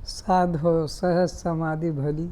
साधो सहज समाधि भली।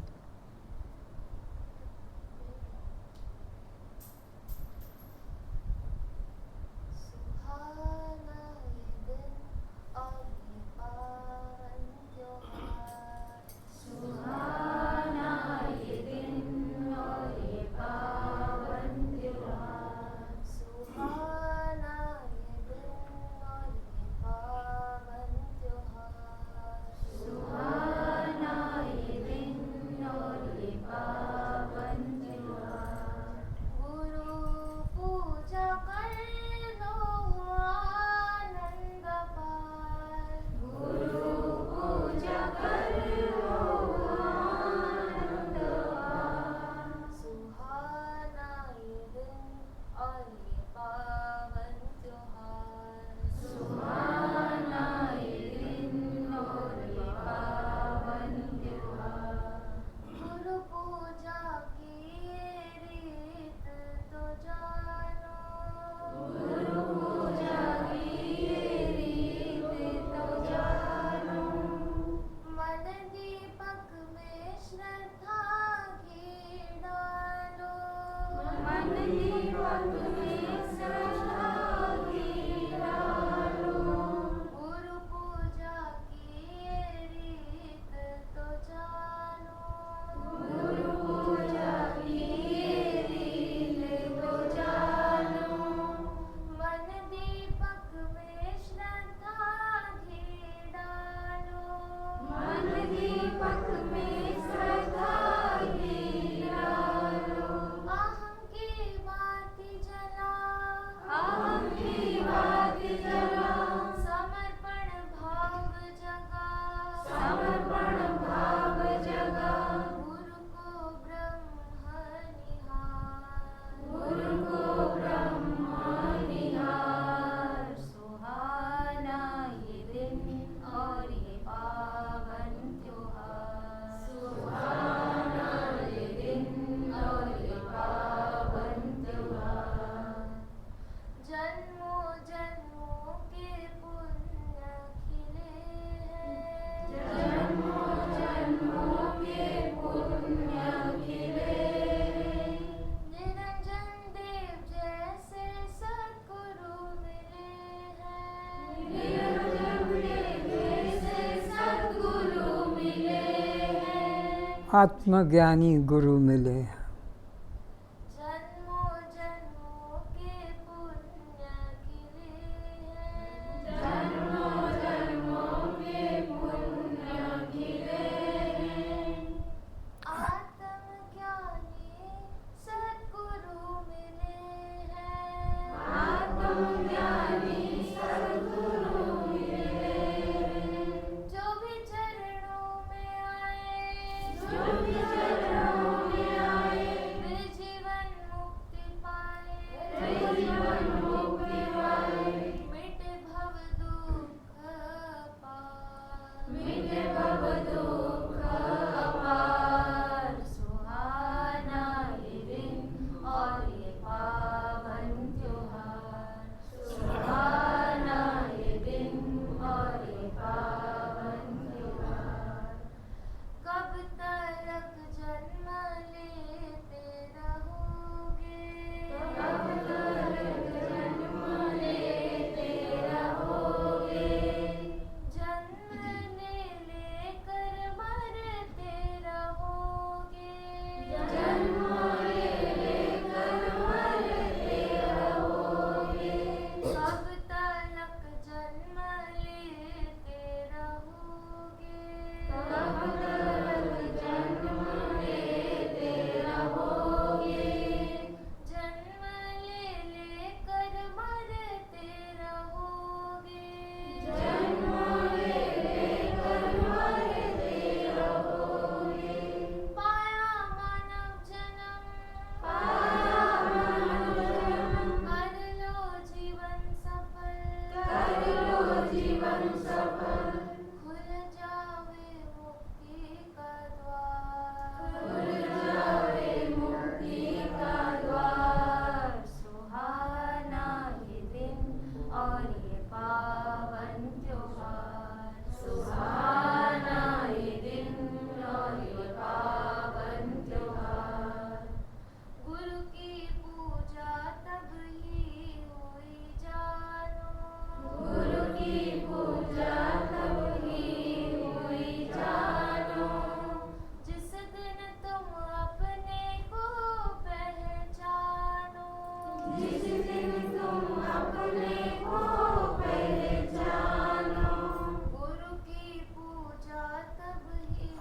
आत्मज्ञानी गुरु मिले।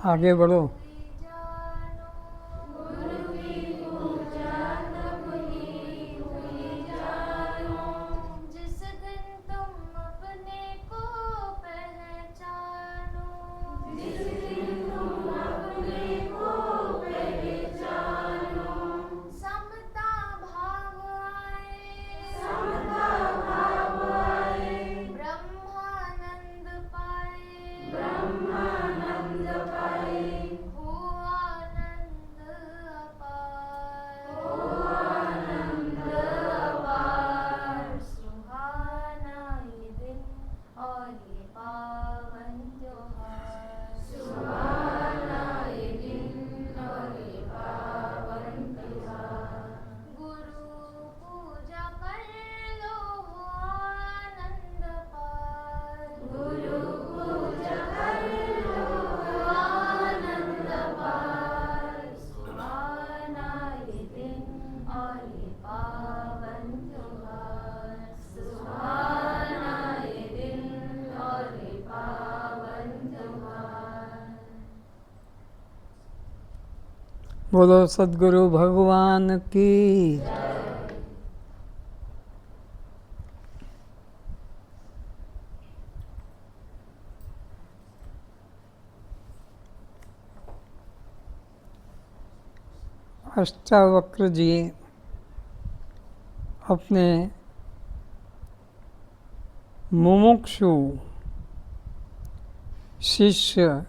आगे बढ़ो। जिस दिन तुम अपने को पहचानो, जिस दिन तुम अपने को पहचानो, समता भाव आए, समता भाव आए, ब्रह्मानंद पाए, ब्रह्मानंद पाए, हो आनंद अपार, हो आनंद अपार। सुहाना ये दिन और ये पावन त्योहार, सुहाना ये दिन और ये पावन त्योहार। गुरु पूजा कर लो हो आनंद पार, गुरु पूजा कर लो हो आनंद पार। सुहाना ये दिन और ये पावन त्योहार, सुहाना ये दिन और ये पावन त्योहार। बोलो सद्गुरु भगवान की। अष्टावक्र जी अपने मुमुक्षु शिष्य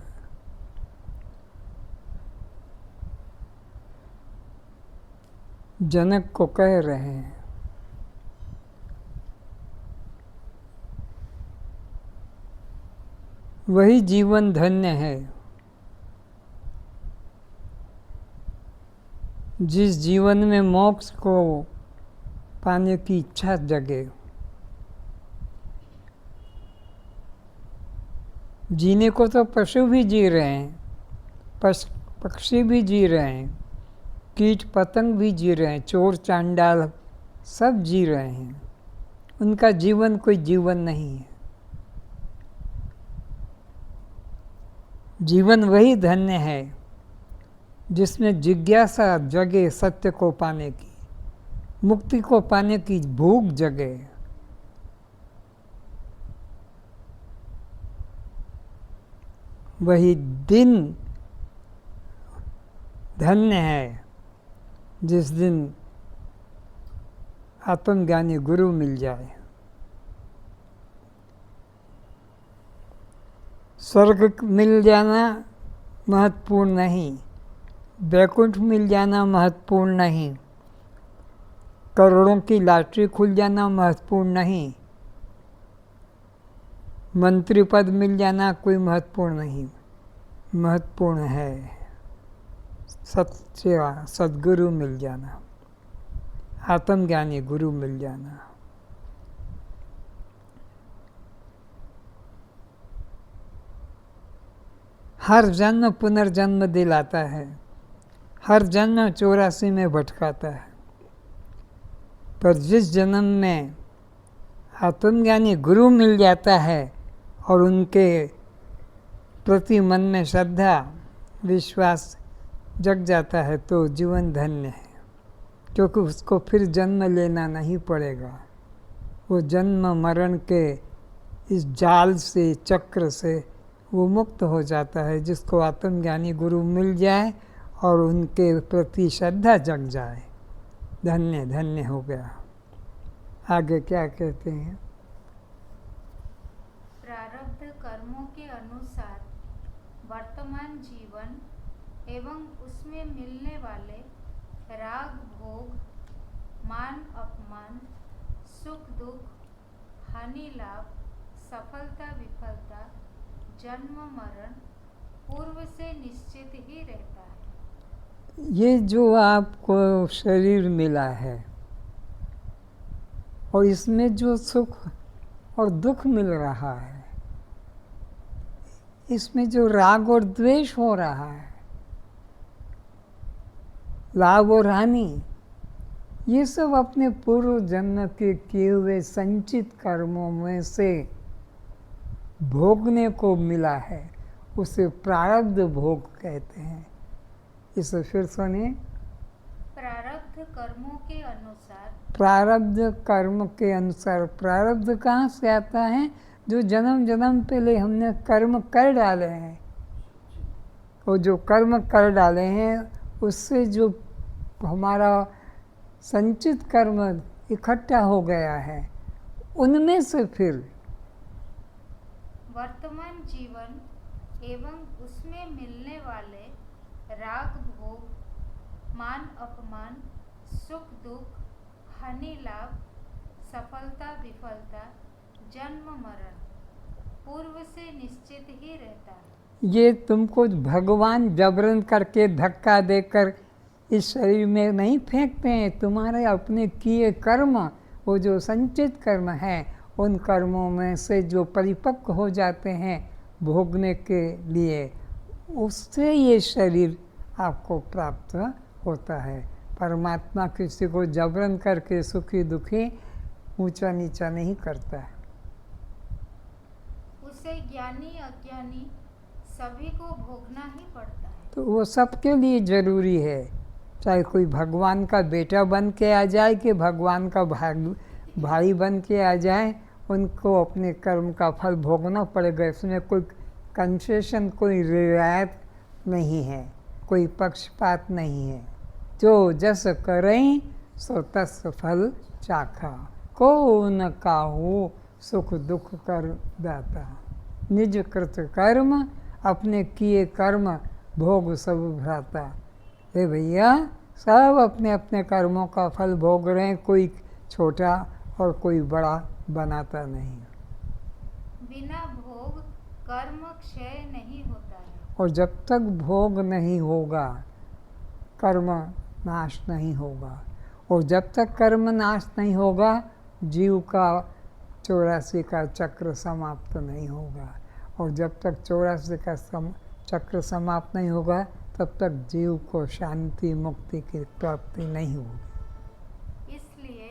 जनक को कह रहे हैं, वही जीवन धन्य है जिस जीवन में मोक्ष को पाने की इच्छा जगे। जीने को तो पशु भी जी रहे हैं, पक्षी भी जी रहे हैं, कीट पतंग भी जी रहे हैं, चोर चांडाल सब जी रहे हैं। उनका जीवन कोई जीवन नहीं है। जीवन वही धन्य है जिसमें जिज्ञासा जगे सत्य को पाने की, मुक्ति को पाने की भूख जगे। वही दिन धन्य है जिस दिन आत्मज्ञानी गुरु मिल जाए। स्वर्ग मिल जाना महत्वपूर्ण नहीं, वैकुंठ मिल जाना महत्वपूर्ण नहीं, करोड़ों की लॉटरी खुल जाना महत्वपूर्ण नहीं, मंत्री पद मिल जाना कोई महत्वपूर्ण नहीं। महत्वपूर्ण है सच्चा सद्गुरु मिल जाना, आत्मज्ञानी गुरु मिल जाना। हर जन्म पुनर्जन्म दिलाता है, हर जन्म 84 में भटकाता है, पर जिस जन्म में आत्मज्ञानी गुरु मिल जाता है और उनके प्रति मन में श्रद्धा विश्वास जग जाता है तो जीवन धन्य है, क्योंकि उसको फिर जन्म लेना नहीं पड़ेगा। वो जन्म मरण के इस जाल से चक्र से वो मुक्त हो जाता है। जिसको आत्मज्ञानी गुरु मिल जाए और उनके प्रति श्रद्धा जग जाए, धन्य धन्य हो गया। आगे क्या कहते हैं? प्रारब्ध कर्मों के अनुसार वर्तमान जीवन एवं उसमें मिलने वाले राग भोग, मान अपमान, सुख दुख, हानि लाभ, सफलता विफलता, जन्म मरण पूर्व से निश्चित ही रहता है। ये जो आपको शरीर मिला है और इसमें जो सुख और दुख मिल रहा है, इसमें जो राग और द्वेष हो रहा है, लाभ और हानि, ये सब अपने पूर्व जन्म के किए हुए संचित कर्मों में से भोगने को मिला है उसे प्रारब्ध भोग कहते हैं। इसे फिर सुनिए। प्रारब्ध कर्मों के अनुसार, प्रारब्ध कर्म के अनुसार। प्रारब्ध कहाँ से आता है? जो जन्म जन्म पहले हमने कर्म कर डाले हैं, वो जो कर्म कर डाले हैं उससे जो हमारा संचित कर्म इकट्ठा हो गया है, उनमें से फिर वर्तमान जीवन एवं उसमें मिलने वाले राग भोग, मान अपमान, सुख दुख, हानि लाभ, सफलता विफलता, जन्म मरण पूर्व से निश्चित ही रहता है। ये तुमको भगवान जबरन करके धक्का देकर इस शरीर में नहीं फेंकते हैं। तुम्हारे अपने किए कर्म, वो जो संचित कर्म है, उन कर्मों में से जो परिपक्व हो जाते हैं भोगने के लिए, उससे ये शरीर आपको प्राप्त होता है। परमात्मा किसी को जबरन करके सुखी दुखी ऊंचा नीचा नहीं करता है। उसे ज्ञानी अज्ञानी सभी को भोगना ही पड़ता है। तो वो सबके लिए जरूरी है, चाहे कोई भगवान का बेटा बन के आ जाए कि भगवान का भाई बन के आ जाए, उनको अपने कर्म का फल भोगना पड़ेगा। इसमें कोई कंसेशन, कोई रियायत नहीं है, कोई पक्षपात नहीं है। जो जस करें सो तस फल चाखा, को न काहू सुख दुख कर दाता। निज कृत कर्म अपने किए कर्म भोग सब भ्राता। हे भैया, सब अपने अपने कर्मों का फल भोग रहे हैं, कोई छोटा और कोई बड़ा बनाता नहीं। बिना भोग कर्म क्षय नहीं होता है। और जब तक भोग नहीं होगा कर्म नाश नहीं होगा, और जब तक कर्म नाश नहीं होगा जीव का 84 का चक्र समाप्त नहीं होगा। और जब तक 84 का चक्र समाप्त नहीं होगा तब तक जीव को शांति मुक्ति की प्राप्ति नहीं होगी। इसलिए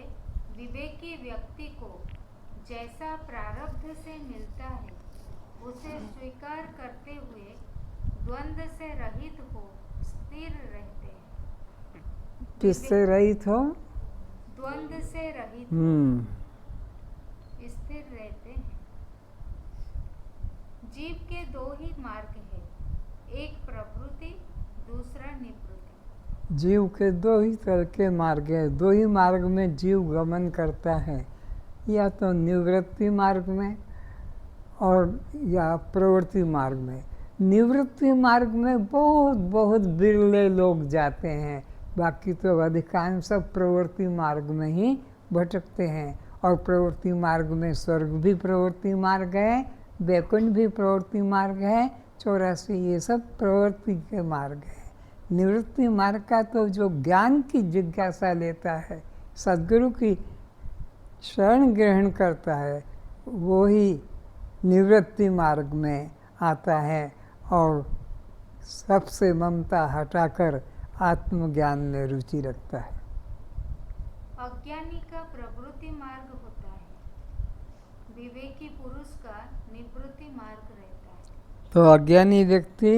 विवेकी व्यक्ति को जैसा प्रारब्ध से मिलता है उसे स्वीकार करते हुए द्वंद्व से रहित हो स्थिर रहते हैं। किससे रहित हो? द्वंद्व से रहित स्थिर रहते हैं। जीव के दो ही मार्ग हैं, एक प्रवृत्ति, दूसरा निवृत्ति। जीव के दो ही तरह के मार्ग हैं, दो ही मार्ग में जीव गमन करता है, या तो निवृत्ति मार्ग में और या प्रवृत्ति मार्ग में। निवृत्ति मार्ग में बहुत बहुत बिरले लोग जाते हैं, बाकी तो अधिकांश सब प्रवृत्ति मार्ग में ही भटकते हैं। और प्रवृत्ति मार्ग में स्वर्ग भी प्रवृत्ति मार्ग है, वैकुंठ भी प्रवृत्ति मार्ग है, 84 ये सब प्रवृत्ति के मार्ग है। निवृत्ति मार्ग का तो जो ज्ञान की जिज्ञासा लेता है, सद्गुरु की शरण ग्रहण करता है, वो ही निवृत्ति मार्ग में आता है और सबसे ममता हटाकर आत्मज्ञान में रुचि रखता है। अज्ञानी का प्रवृत्ति मार्ग होता है, विवेकी पुरुष का निवृत्ति मार्ग रहता है। तो अज्ञानी व्यक्ति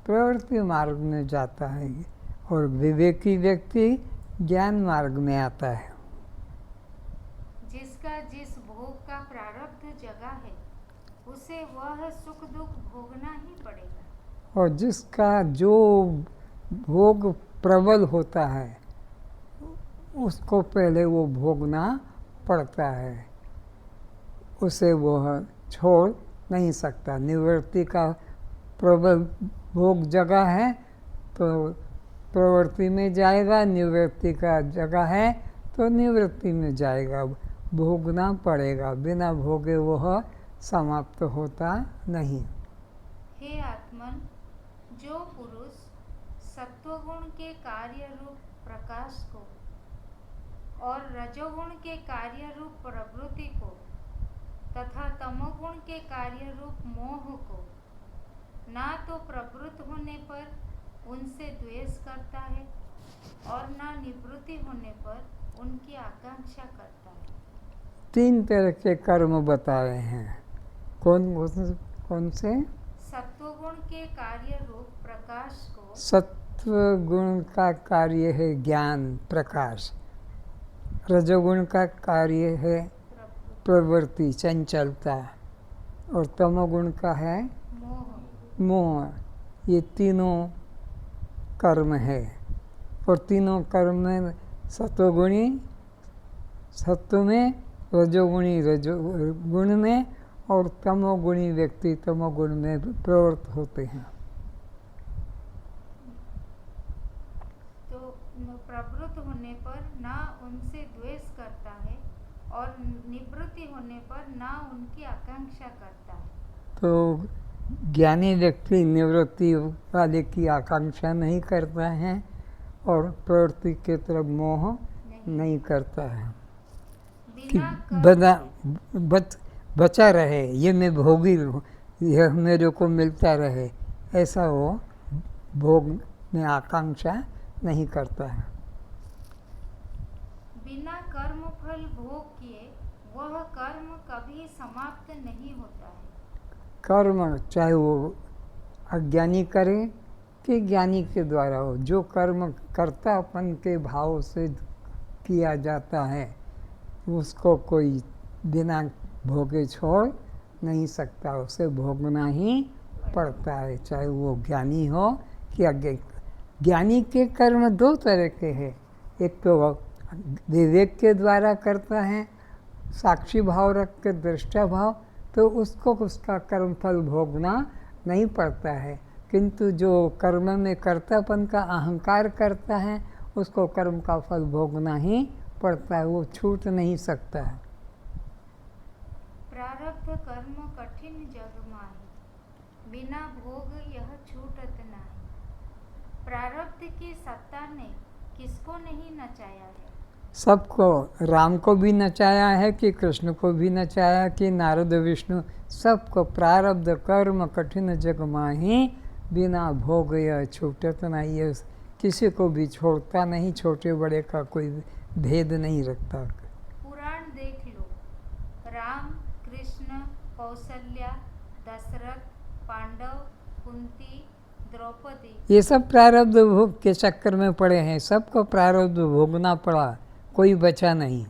प्रवृत्ति मार्ग में जाता है और विवेकी व्यक्ति ज्ञान मार्ग में आता है। जिसका जिस भोग का प्रारब्ध जगा है उसे वह सुख दुख भोगना ही पड़ेगा। और जिसका जो भोग प्रबल होता है उसको पहले वो भोगना पड़ता है, उसे वो छोड़ नहीं सकता। निवृत्ति का प्रबल भोग जगह है तो प्रवृत्ति में जाएगा, निवृत्ति का जगह है तो निवृत्ति में जाएगा। भोगना पड़ेगा, बिना भोगे वह समाप्त होता नहीं। हे आत्मन, जो पुरुष सत्वगुण के कार्य रूप प्रकाश को और रजोगुण के कार्य रूप प्रवृत्ति को तथा तमोगुण के कार्य रूप मोह को ना तो प्रवृत्त होने पर उनसे द्वेष करता है और ना निवृत्ति होने पर उनकी आकांक्षा करता है। 3 तरह के कर्म बताए हैं। कौन कौन से? सत्वगुण के कार्य रूप प्रकाश को सत्व गुण का कार्य है ज्ञान प्रकाश, रजोगुण का कार्य है प्रवृत्ति चंचलता, और तमोगुण का है मोह। मोह। ये तीनों कर्म है, और तीनों कर्म में सत्वगुणी सत्व में, रजोगुणी रजोगुण में, और तमोगुणी व्यक्ति तमोगुण में प्रवृत्त होते हैं। तो प्रवृत्त होने पर ना उनसे द्वेष करता है और निवृत्ति होने पर ना उनकी आकांक्षा करता है। तो ज्ञानी व्यक्ति निवृत्ति वाले की आकांक्षा नहीं करता है और प्रवृत्ति के तरफ मोह नहीं करता है कि बचा रहे, ये मैं भोगी हूँ, यह मेरे को मिलता रहे, ऐसा वो भोग में आकांक्षा नहीं करता है। बिना कर्म फल भोग किए वह कर्म कभी समाप्त नहीं होता है। कर्म चाहे वो अज्ञानी करे कि ज्ञानी के द्वारा हो, जो कर्म कर्तापन के भाव से किया जाता है उसको कोई बिना भोगे छोड़ नहीं सकता, उसे भोगना ही पड़ता है, चाहे वो ज्ञानी हो कि अज्ञानी। ज्ञानी के कर्म दो तरह के हैं, एक तो विवेक के द्वारा करता है, साक्षी भाव रख के दृष्टा भाव, तो उसको उसका कर्म फल भोगना नहीं पड़ता है। किंतु जो कर्म में कर्तापन का अहंकार करता है उसको कर्म का फल भोगना ही पड़ता है, वो छूट नहीं सकता है। प्रारब्ध कर्म कठिन जग माही, बिना भोग यह छूटत नाही। प्रारब्ध की सत्ता ने किसको नहीं नचाया है? सबको, राम को भी नचाया है कि कृष्ण को भी नचाया कि नारद विष्णु, सबको प्रारब्ध कर्म कठिन जग माही, बिना भोग यह छूटत नहीं है। किसी को भी छोड़ता नहीं, छोटे बड़े का कोई भेद नहीं रखता। पुराण देख लो, राम कृष्ण कौशल्या दशरथ पांडव कुंती द्रौपदी, ये सब प्रारब्ध भोग के चक्कर में पड़े हैं, सबको प्रारब्ध भोगना पड़ा, कोई बचा नहीं।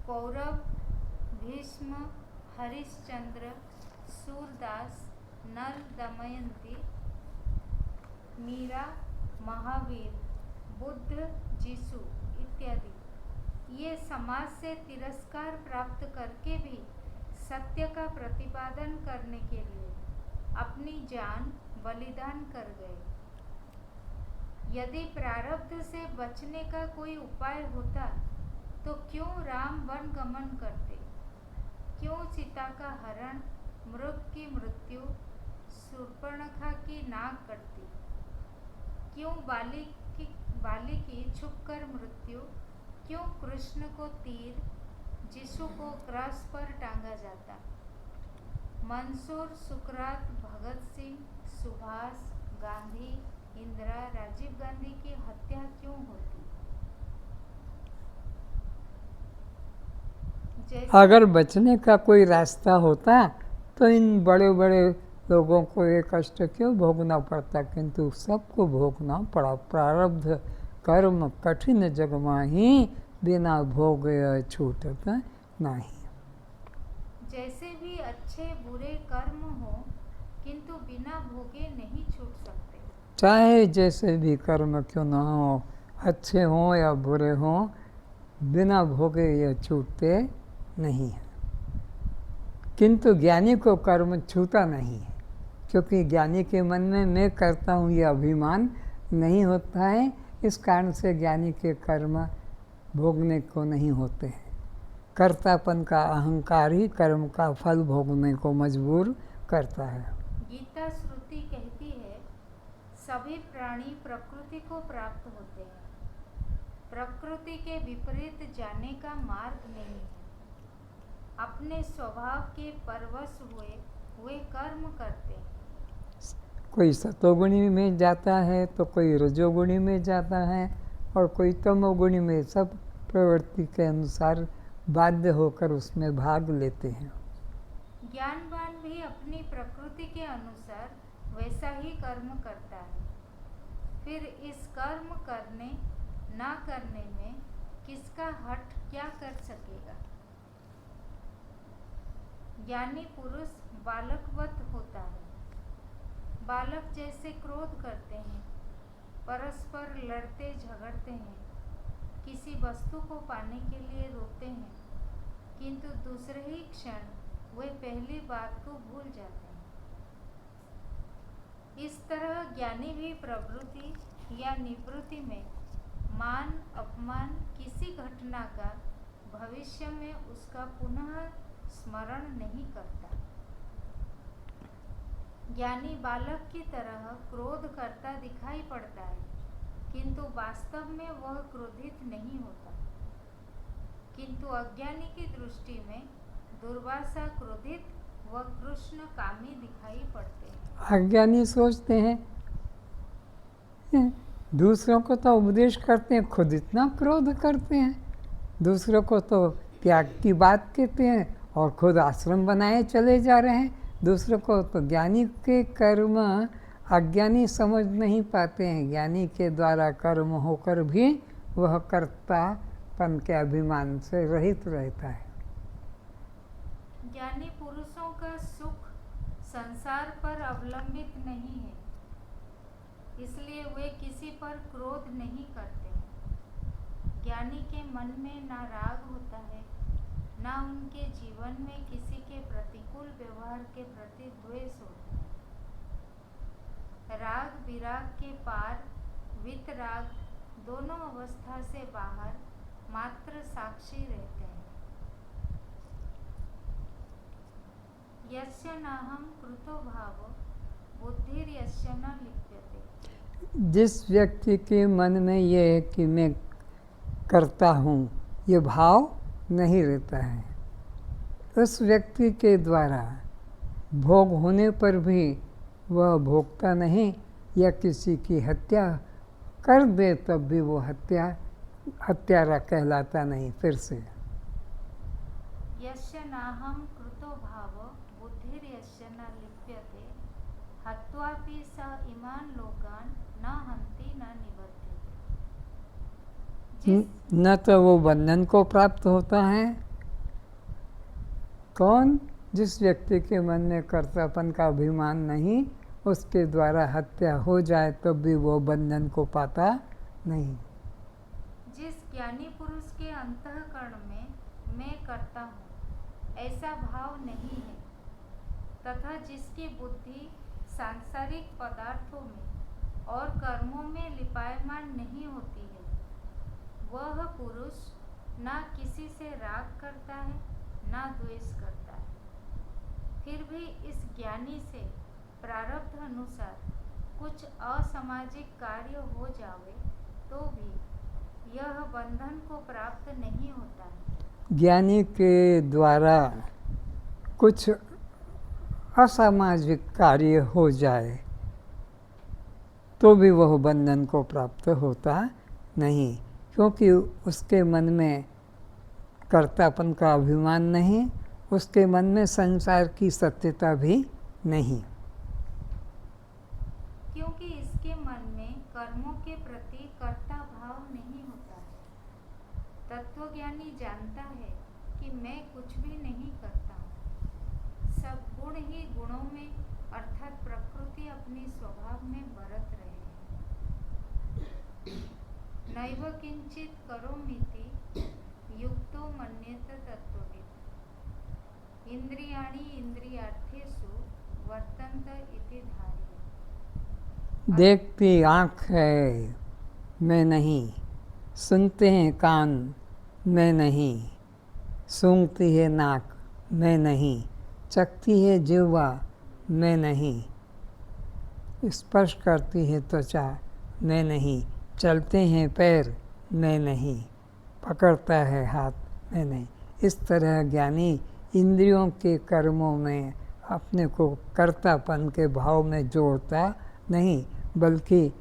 कौरव भीष्म हरिश्चंद्र सूरदास नल दमयंती मीरा महावीर बुद्ध जीसु इत्यादि, ये समाज से तिरस्कार प्राप्त करके भी सत्य का प्रतिपादन करने के लिए अपनी जान बलिदान कर गए। यदि प्रारब्ध से बचने का कोई उपाय होता तो क्यों राम वन गमन करते? क्यों सीता का हरण, मृग की मृत्यु, शूर्पणखा की नाक कटती? क्यों बाली की छुपकर मृत्यु? क्यों कृष्ण को तीर, यीशु को क्रॉस पर टांगा जाता? मंसूर, सुकरात, भगत सिंह, सुभाष, गांधी, इंदिरा, राजीव गांधी की हत्या क्यों होती? अगर बचने का कोई रास्ता होता तो इन बड़े बड़े लोगों को ये कष्ट क्यों भोगना पड़ता, किंतु सबको भोगना पड़ा। प्रारब्ध कर्म कठिन जग माही, बिना भोग छूटत नहीं। जैसे भी अच्छे बुरे कर्म हो किंतु बिना भोगे नहीं छूट सकते। चाहे जैसे भी कर्म क्यों ना हो, अच्छे हों या बुरे हों, बिना भोगे ये छूटते नहीं है। किंतु ज्ञानी को कर्म छूता नहीं है, क्योंकि ज्ञानी के मन में मैं करता हूँ ये अभिमान नहीं होता है। इस कारण से ज्ञानी के कर्म भोगने को नहीं होते हैं। कर्तापन का अहंकार ही कर्म का फल भोगने को मजबूर करता है। गीता श्रुति कहती है, सभी प्राणी प्रकृति को प्राप्त होते हैं, प्रकृति के विपरीत जाने का मार्ग नहीं है। अपने स्वभाव के परवश हुए कर्म करते हैं। कोई सतोगुणी में जाता है तो कोई रजोगुणी में जाता है और कोई तमोगुणी में, सब प्रवृत्ति के अनुसार बाध्य होकर उसमें भाग लेते हैं। ज्ञानवान भी अपनी प्रकृति के अनुसार वैसा ही कर्म करता है। फिर इस कर्म करने ना करने में किसका हठ क्या कर सकेगा। ज्ञानी पुरुष बालकवत होता है। बालक जैसे क्रोध करते हैं, परस्पर लड़ते झगड़ते हैं, किसी वस्तु को पाने के लिए रोते हैं, किंतु दूसरे ही क्षण वे पहली बात को भूल जाते हैं। इस तरह ज्ञानी भी प्रवृत्ति या निवृत्ति में मान अपमान किसी घटना का भविष्य में उसका पुनः स्मरण नहीं करता। ज्ञानी बालक की तरह क्रोध करता दिखाई पड़ता है, किंतु वास्तव में वह क्रोधित नहीं होता। किंतु अज्ञानी की दृष्टि में दुर्वासा क्रोधित व कृष्ण कामी दिखाई पड़ते हैं। अज्ञानी सोचते हैं दूसरों को तो उपदेश करते हैं, खुद इतना क्रोध करते हैं। दूसरों को तो त्याग की बात कहते हैं और खुद आश्रम बनाए चले जा रहे हैं। दूसरों को तो ज्ञानी के कर्म अज्ञानी समझ नहीं पाते हैं। ज्ञानी के द्वारा कर्म होकर भी वह कर्तापन के अभिमान से रहित रहता है। ज्ञानी पुरुषों का सुख संसार पर अवलंबित नहीं है, इसलिए वे किसी पर क्रोध नहीं करते हैं। ज्ञानी के मन में ना राग होता है, ना उनके जीवन में किसी के प्रतिकूल व्यवहार के प्रति द्वेष होता है। राग विराग के पार वितराग दोनों अवस्था से बाहर मात्र साक्षी रहते हैं। यस्य नाहं कृतो भावो बुद्धिर्यस्य न लिप्यते। जिस व्यक्ति के मन में ये है कि मैं करता हूँ, ये भाव नहीं रहता है, उस व्यक्ति के द्वारा भोग होने पर भी वह भोगता नहीं, या किसी की हत्या कर दे तब भी वो हत्यारा कहलाता नहीं। फिर से यस्य नाहं कृतो भावो बुद्धिर्यस्य न लिप्यते हत्वापि स इमान् लोकान् न हन्ति न निबध्यते। न तो वो बंधन को प्राप्त होता है। कौन? जिस व्यक्ति के मन में कर्तापन का अभिमान नहीं, उसके द्वारा हत्या हो जाए तब भी वो बंधन को पाता नहीं। जिस ज्ञानी पुरुष के अंतःकरण में मैं करता हूँ ऐसा भाव नहीं है, तथा जिसकी बुद्धि सांसारिक पदार्थों में और कर्मों में लिपायमान नहीं होती है, वह पुरुष ना किसी से राग करता है ना द्वेष करता है। फिर भी इस ज्ञानी से प्रारब्ध अनुसार कुछ असामाजिक कार्य हो जावे तो भी यह बंधन को प्राप्त नहीं होता है। ज्ञानी के द्वारा कुछ असामाजिक कार्य हो जाए तो भी वह बंधन को प्राप्त होता नहीं, क्योंकि उसके मन में कर्तापन का अभिमान नहीं, उसके मन में संसार की सत्यता भी नहीं। क्योंकि इसके मन में कर्मों के प्रति कर्ता भाव नहीं होता है। तत्वज्ञानी जानता है कि मैं कुछ भी नहीं करता हूँ। सब गुण ही गुणों में अर्थात प्रकृति अपनी स्वभाव में बरत रहे हैं। नैव किंचित करोमीति युक्तो मन्येत तत्त्ववित्। इंद्रियाणि इंद्रियार्थेषु वर्तन्त इति धारयेत्। देखती आँख है, मैं नहीं। सुनते हैं कान, मैं नहीं। सूंघती है नाक, मैं नहीं। चखती है जिह्वा, मैं नहीं। स्पर्श करती है त्वचा, मैं नहीं। चलते हैं पैर, मैं नहीं। पकड़ता है हाथ, मैं नहीं। इस तरह ज्ञानी इंद्रियों के कर्मों में अपने को कर्तापन के भाव में जोड़ता नहीं, बल्कि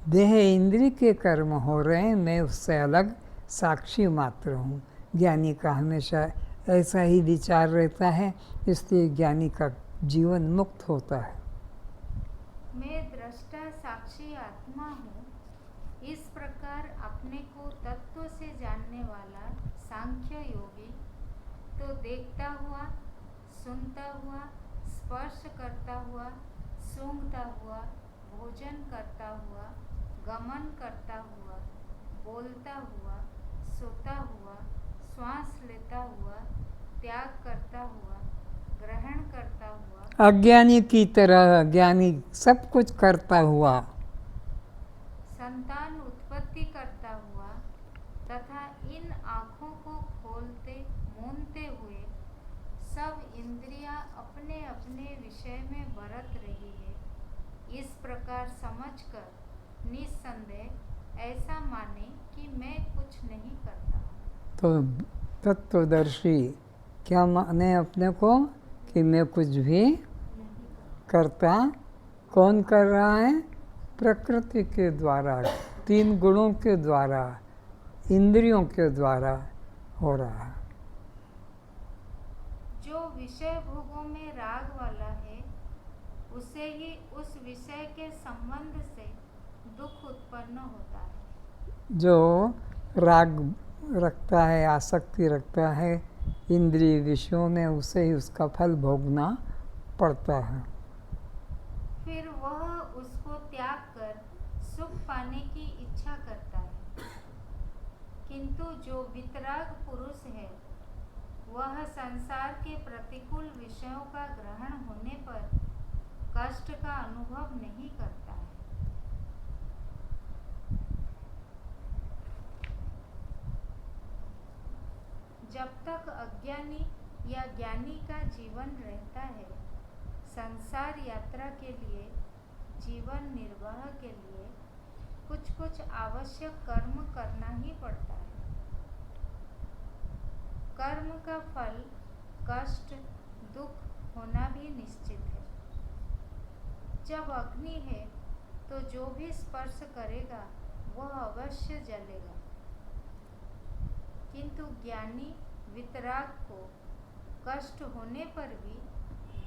देह इंद्रिय के कर्म हो रहे हैं, मैं उससे अलग साक्षी मात्र हूँ। ज्ञानी का हमेशा ऐसा ही विचार रहता है, इसलिए ज्ञानी का जीवन मुक्त होता है। मैं दृष्टा साक्षी आत्मा हूँ, इस प्रकार अपने को तत्व से जानने वाला सांख्य योगी तो देखता हुआ, सुनता हुआ, स्पर्श करता हुआ, सूंघता हुआ, भोजन करता हुआ, गमन करता हुआ, बोलता हुआ, सोता हुआ, श्वास लेता हुआ, त्याग करता हुआ, ग्रहण करता हुआ, अज्ञानी की तरह ज्ञानी सब कुछ करता हुआ, संतान उत्पत्ति करता हुआ तथा इन आँखों को खोलते मूंदते हुए सब इंद्रियां अपने अपने विषय में बरत रही है, इस प्रकार समझकर निस्संदेह ऐसा माने कि मैं कुछ नहीं करता। तो तत्वदर्शी क्या माने अपने को कि मैं कुछ भी करता। कौन कर रहा है? प्रकृति के द्वारा, 3 गुणों के द्वारा, इंद्रियों के द्वारा हो रहा है। जो विषय भोगों में राग वाला है, उसे ही उस विषय के संबंध से दुख उत्पन्न होता है। जो राग रखता है, आसक्ति रखता है इंद्रिय विषयों में, उसे ही उसका फल भोगना पड़ता है। फिर वह उसको त्याग कर सुख पाने की इच्छा करता है। किंतु जो वितराग पुरुष है, वह संसार के प्रतिकूल विषयों का ग्रहण होने पर कष्ट का अनुभव नहीं करता है। जब तक अज्ञानी या ज्ञानी का जीवन रहता है, संसार यात्रा के लिए, जीवन निर्वाह के लिए कुछ कुछ आवश्यक कर्म करना ही पड़ता है। कर्म का फल कष्ट, दुख होना भी निश्चित है। जब अग्नि है तो जो भी स्पर्श करेगा वह अवश्य जलेगा। किंतु ज्ञानी वितराग को कष्ट होने पर भी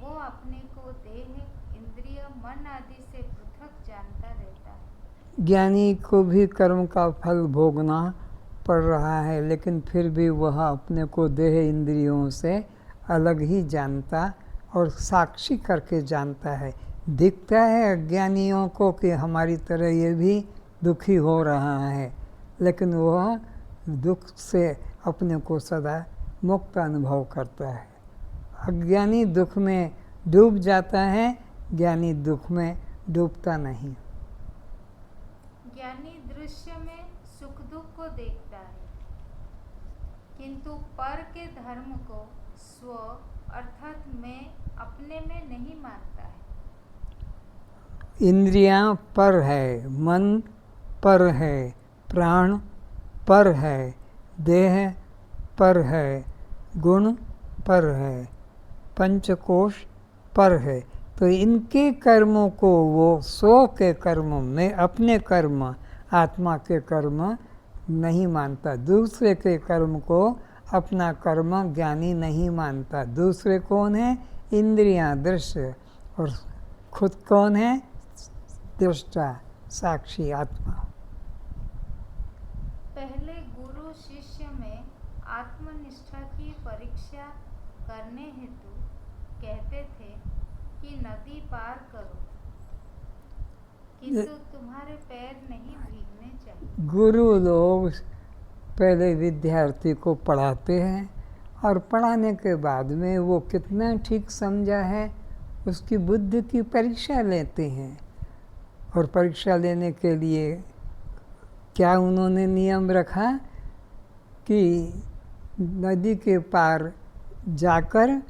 वो अपने को देह, इंद्रिय, मन आदि से पृथक जानता रहता है। ज्ञानी को भी कर्म का फल भोगना पड़ रहा है, लेकिन फिर भी वह अपने को देह इंद्रियों से अलग ही जानता और साक्षी करके जानता है। दिखता है अज्ञानियों को कि हमारी तरह ये भी दुखी हो रहा है, लेकिन वह दुख से अपने को सदा मुक्त अनुभव करता है। अज्ञानी दुख में डूब जाता है, ज्ञानी दुख में डूबता नहीं। ज्ञानी दृश्य में सुख दुख को देखता है, किंतु पर के धर्म को स्व अर्थात मैं अपने में नहीं मानता है। इंद्रियां पर है, मन पर है, प्राण पर है, देह पर है, गुण पर है, पंचकोश पर है। तो इनके कर्मों को वो स्व के कर्म में, अपने कर्म, आत्मा के कर्म नहीं मानता। दूसरे के कर्म को अपना कर्म ज्ञानी नहीं मानता। दूसरे कौन है? इंद्रियां, दृश्य, और खुद कौन है? दृष्टा, साक्षी आत्मा। पहले गुरु शिष्य में आत्मनिष्ठा की परीक्षा करने हेतु कहते थे कि नदी पार करो, किंतु तुम्हारे पैर नहीं भीगने चाहिए। गुरु लोग पहले विद्यार्थी को पढ़ाते हैं और पढ़ाने के बाद में वो कितना ठीक समझा है उसकी बुद्धि की परीक्षा लेते हैं। और परीक्षा लेने के लिए क्या उन्होंने नियम रखा कि नदी के पार जाकर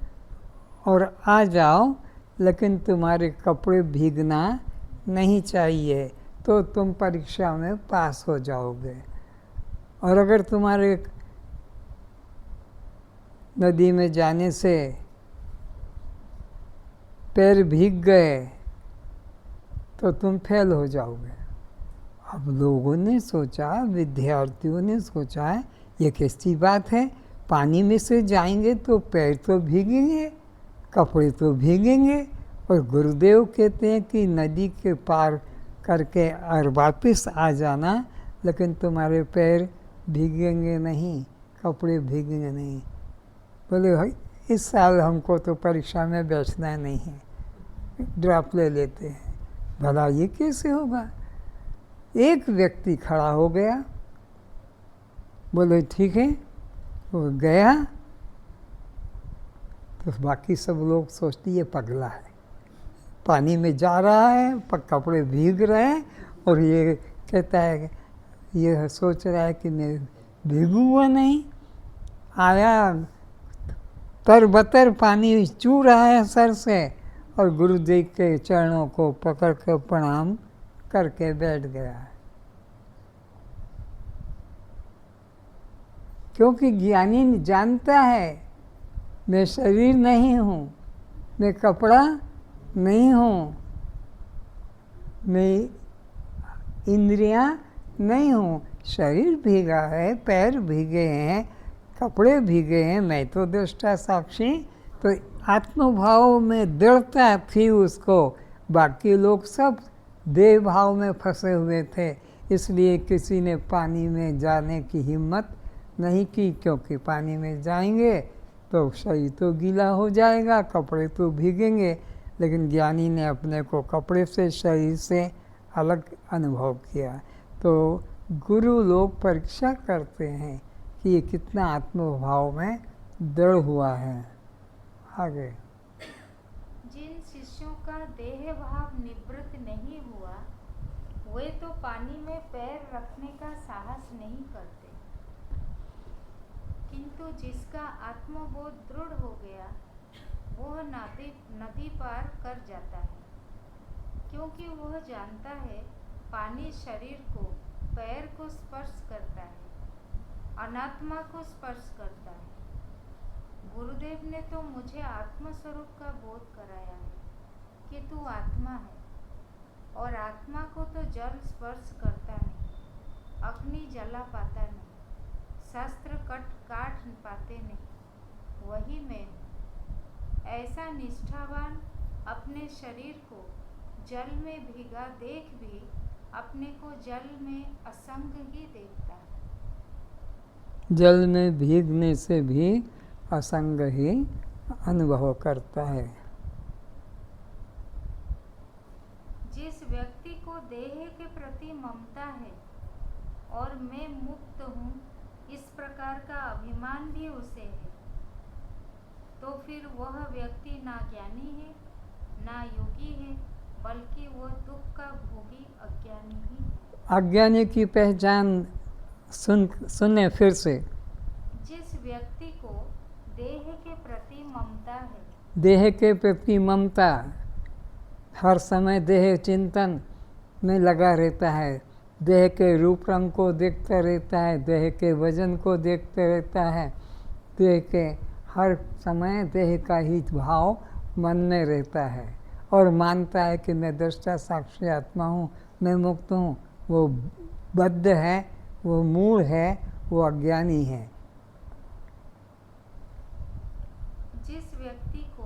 और आ जाओ, लेकिन तुम्हारे कपड़े भीगना नहीं चाहिए, तो तुम परीक्षा में पास हो जाओगे। और अगर तुम्हारे नदी में जाने से पैर भीग गए तो तुम फेल हो जाओगे। अब लोगों ने सोचा, विद्यार्थियों ने सोचा ये कैसी बात है, पानी में से जाएंगे तो पैर तो भीगेंगे, कपड़े तो भीगेंगे। और गुरुदेव कहते हैं कि नदी के पार करके और वापस आ जाना, लेकिन तुम्हारे पैर भीगेंगे नहीं, कपड़े भीगेंगे नहीं। बोले भाई इस साल हमको तो परीक्षा में बैठना नहीं है, ड्रॉप ले लेते हैं। भला ये कैसे होगा? एक व्यक्ति खड़ा हो गया, बोले ठीक है, वो गया। तो बाकी सब लोग सोचते ये पगला है, पानी में जा रहा है, कपड़े भीग रहे हैं, और ये कहता है, ये सोच रहा है कि मैं भीगूंगा नहीं। आया तरबतर पानी चू रहा है सर से, और गुरुदेव के चरणों को पकड़ कर प्रणाम करके बैठ गया। क्योंकि ज्ञानी जानता है मैं शरीर नहीं हूँ, मैं कपड़ा नहीं हूँ, मैं इंद्रियां नहीं हूँ। शरीर भीगा है, पैर भीगे हैं, कपड़े भीगे हैं, मैं तो दृष्टा साक्षी। तो आत्मभाव में दृढ़ता थी उसको, बाकी लोग सब देह भाव में फंसे हुए थे। इसलिए किसी ने पानी में जाने की हिम्मत नहीं की, क्योंकि पानी में जाएंगे तो शरीर तो गीला हो जाएगा, कपड़े तो भीगेंगे। लेकिन ज्ञानी ने अपने को कपड़े से, शरीर से अलग अनुभव किया। तो गुरु लोग परीक्षा करते हैं कि ये कितना आत्मभाव में दृढ़ हुआ है। आगे, जिन शिष्यों का देह भाव निवृत्त नहीं हुआ, वे तो पानी में पैर रखने का साहस नहीं करते, किंतु जिसका आत्मबोध दृढ़ हो गया वह नदी पार कर जाता है, क्योंकि वह जानता है पानी शरीर को, पैर को स्पर्श करता है, अनात्मा को स्पर्श करता है। गुरुदेव ने तो मुझे आत्म स्वरूप का बोध कराया है कि तू आत्मा है, और आत्मा को तो जल स्पर्श करता नहीं, अग्नि जला पाता नहीं, शस्त्र काट पाते नहीं, वही मैं हूँ। ऐसा निष्ठावान अपने शरीर को जल में भीगा देख भी अपने को जल में असंग ही देखता है। जल में भीगने से भी असंग ही अनुभव करता है। जिस व्यक्ति को देह के प्रति ममता है और मैं मुक्त हूँ इस प्रकार का अभिमान भी उसे है, तो फिर वह व्यक्ति ना ज्ञानी है ना योगी है, बल्कि वह दुख का भोगी अज्ञानी ही है। अज्ञानी की पहचान सुने फिर से। जिस व्यक्ति को देह के प्रति ममता है, देह के प्रति ममता, हर समय देह चिंतन में लगा रहता है, देह के रूप रंग को देखता रहता है, देह के वजन को देखते रहता है, देह के हर समय देह का ही भाव मन में रहता है, और मानता है कि मैं दृष्टा साक्षी आत्मा हूँ, मैं मुक्त हूँ। वो बद्ध है, वो मूढ़ है, वो अज्ञानी है। जिस व्यक्ति को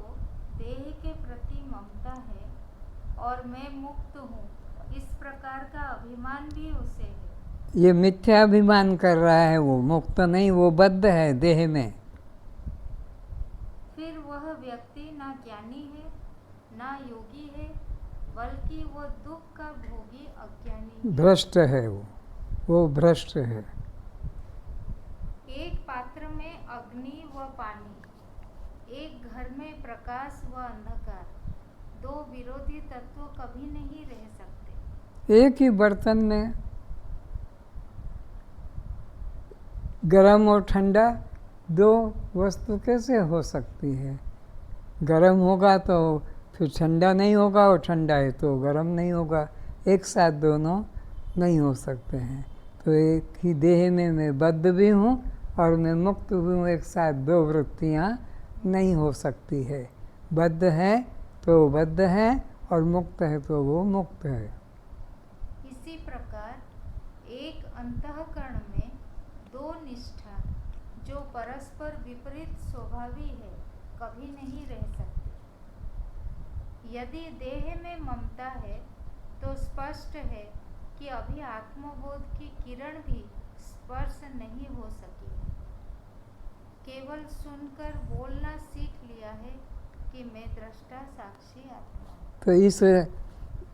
देह के प्रति ममता है और मैं मुक्त हूँ इस प्रकार का अभिमान भी उसे है। ये मिथ्या अभिमान कर रहा है, वो मुक्त नहीं, वो बद्ध है देह में। फिर वह व्यक्ति ना ज्ञानी है ना योगी है, बल्कि वह दुख का भोगी अज्ञानी है। भ्रष्ट है वो भ्रष्ट है। एक पात्र में अग्नि व पानी, एक घर में प्रकाश व अंधकार, दो विरोधी तत्व कभी नहीं रह सकते। एक ही बर्तन में गरम और ठंडा दो वस्तु कैसे हो सकती है? गरम होगा तो फिर ठंडा नहीं होगा, और ठंडा है तो गरम नहीं होगा। एक साथ दोनों नहीं हो सकते हैं। तो एक ही देह में मैं बद्ध भी हूँ और मैं मुक्त भी हूँ, एक साथ दो वृत्तियाँ नहीं हो सकती है। बद्ध है तो बद्ध है, और मुक्त है तो वो मुक्त है। इसी प्रकार एक अंतःकरण में दो निष्ठा जो जो परस्पर विपरीत स्वभावी है, कभी नहीं रह सकते। यदि देह में ममता है तो स्पष्ट है कि अभी आत्मबोध की किरण भी स्पर्श नहीं हो सकी है। केवल सुनकर बोलना सीख लिया है कि मैं दृष्टा साक्षी आत्मा हूँ। तो इस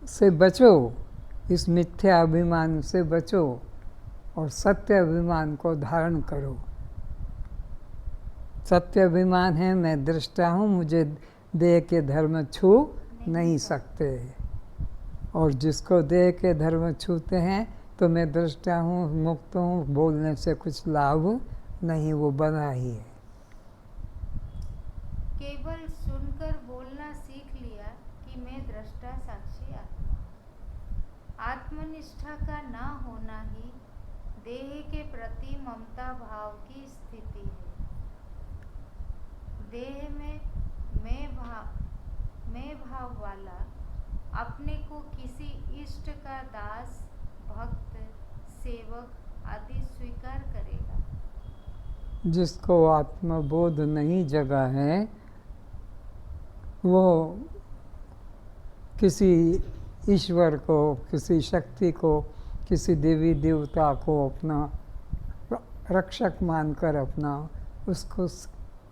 से बचो, इस मिथ्या अभिमान से बचो और सत्य अभिमान को धारण करो। सत्य अभिमान है मैं दृष्टा हूँ, मुझे देह के धर्म छू नहीं सकते, और जिसको देह के धर्म छूते हैं तो मैं दृष्टा हूँ, मुक्त हूँ, बोलने से कुछ लाभ नहीं, वो बना ही है। केवल सुनकर बोलना सीख लिया कि मैं दृष्टा साक्षी आत्मा हूँ। आत्मनिष्ठा का ना होना ही देह के प्रति ममता भाव की स्थिति है। देह में मैं भाव वाला अपने को किसी इष्ट का दास, भक्त, सेवक आदि स्वीकार करेगा। जिसको आत्मबोध नहीं जगा है वो किसी ईश्वर को, किसी शक्ति को, किसी देवी देवता को अपना रक्षक मानकर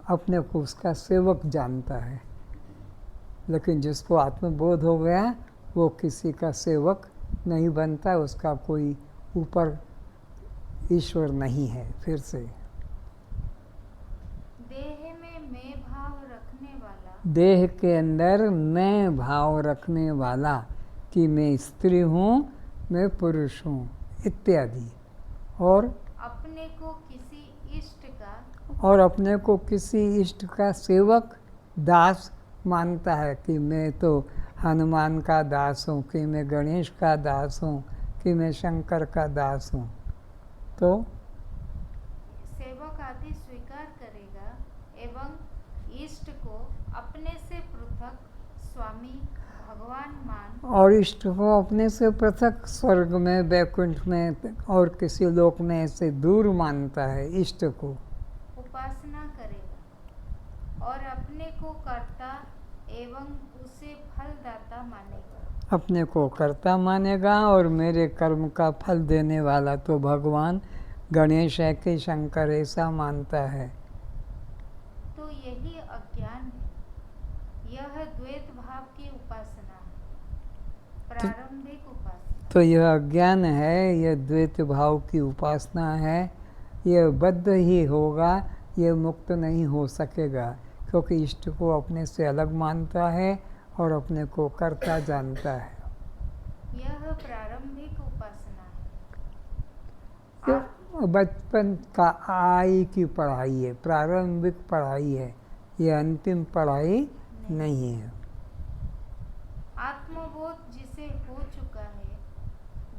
अपने को उसका सेवक जानता है। लेकिन जिसको आत्मबोध हो गया वो किसी का सेवक नहीं बनता, उसका कोई ऊपर ईश्वर नहीं है। फिर से देह में मैं भाव रखने वाला, देह के अंदर मैं भाव रखने वाला कि मैं स्त्री हूँ, मैं पुरुष हूँ इत्यादि, और अपने को किसी इष्ट का सेवक, दास मानता है कि मैं तो हनुमान का दास हूँ, कि मैं गणेश का दास हूँ, कि मैं शंकर का दास हूँ, तो सेवक आदि स्वीकार करेगा एवं इष्ट को अपने से पृथक स्वामी भगवान मान, और इष्ट को अपने से पृथक स्वर्ग में, वैकुंठ में और किसी लोक में ऐसे दूर मानता है। इष्ट को उपासना करेगा और अपने को कर्ता एवं उसे फलदाता मानेगा। अपने को कर्ता मानेगा और मेरे कर्म का फल देने वाला तो भगवान गणेश है कि शंकर, ऐसा मानता है। तो यही अज्ञान है, यह द्वैत भाव की उपासना है, प्रारंभिक उपासना। तो यह अज्ञान है, यह द्वैत भाव की उपासना है, यह बद्ध ही होगा, यह मुक्त नहीं हो सकेगा, क्योंकि इष्ट को अपने से अलग मानता है और अपने को कर्ता जानता है। यह प्रारंभिक उपासना है। बचपन का आई की पढ़ाई है, प्रारंभिक पढ़ाई है, यह अंतिम पढ़ाई नहीं है। आत्मबोध जिसे हो चुका है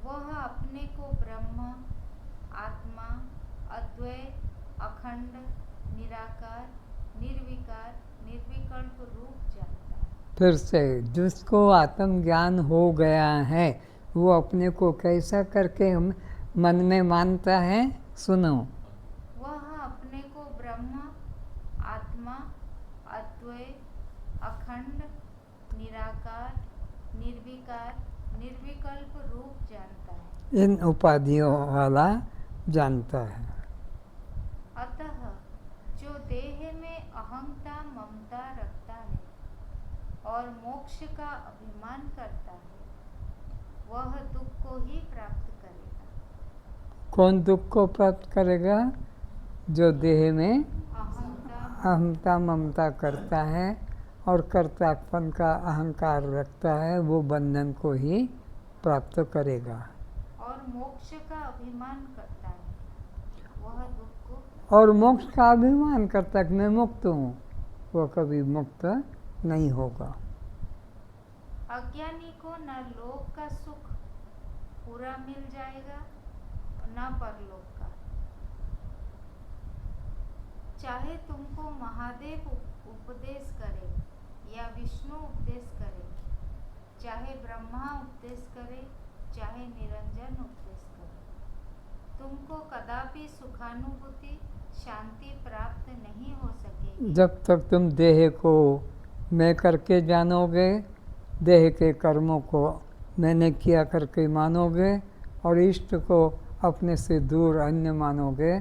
वह अपने को ब्रह्म, आत्मा, अद्वय, अखंड, निराकार, निर्विकार, निर्विकल्प रूप जानता है। फिर से जिसको आत्मज्ञान हो गया है वो अपने को कैसा करके मन में मानता है, सुनो। वह अपने को ब्रह्म, आत्मा, अद्वय, अखंड, निराकार, निर्विकार, निर्विकल्प रूप जानता है। इन उपाधियों वाला जानता है। अतः जो देह में अहंता ममता रखता है और मोक्ष का अभिमान करता है वह दुख को ही प्राप्त करेगा। कौन दुख को प्राप्त करेगा? जो देह में अहंता अहंता ममता करता है और कर्तापन का अहंकार रखता है, वो बंधन को ही प्राप्त करेगा। और मोक्ष का अभिमान करता है वह दुख को, और मोक्ष का अभिमान करता है कि मैं मुक्त हूँ, वो कभी मुक्त नहीं होगा। अज्ञानी को न लोक का सुख पूरा मिल जाएगा न परलोक का। चाहे तुमको महादेव उपदेश करे या विष्णु उपदेश करे, चाहे ब्रह्मा उपदेश करे, चाहे निरंजन उपदेश करे, तुमको कदापि सुखानुभूति शांति प्राप्त नहीं हो सकेगी। जब तक तुम देह को मैं करके जानोगे, देह के कर्मों को मैंने किया करके मानोगे और इष्ट को अपने से दूर अन्य मानोगे,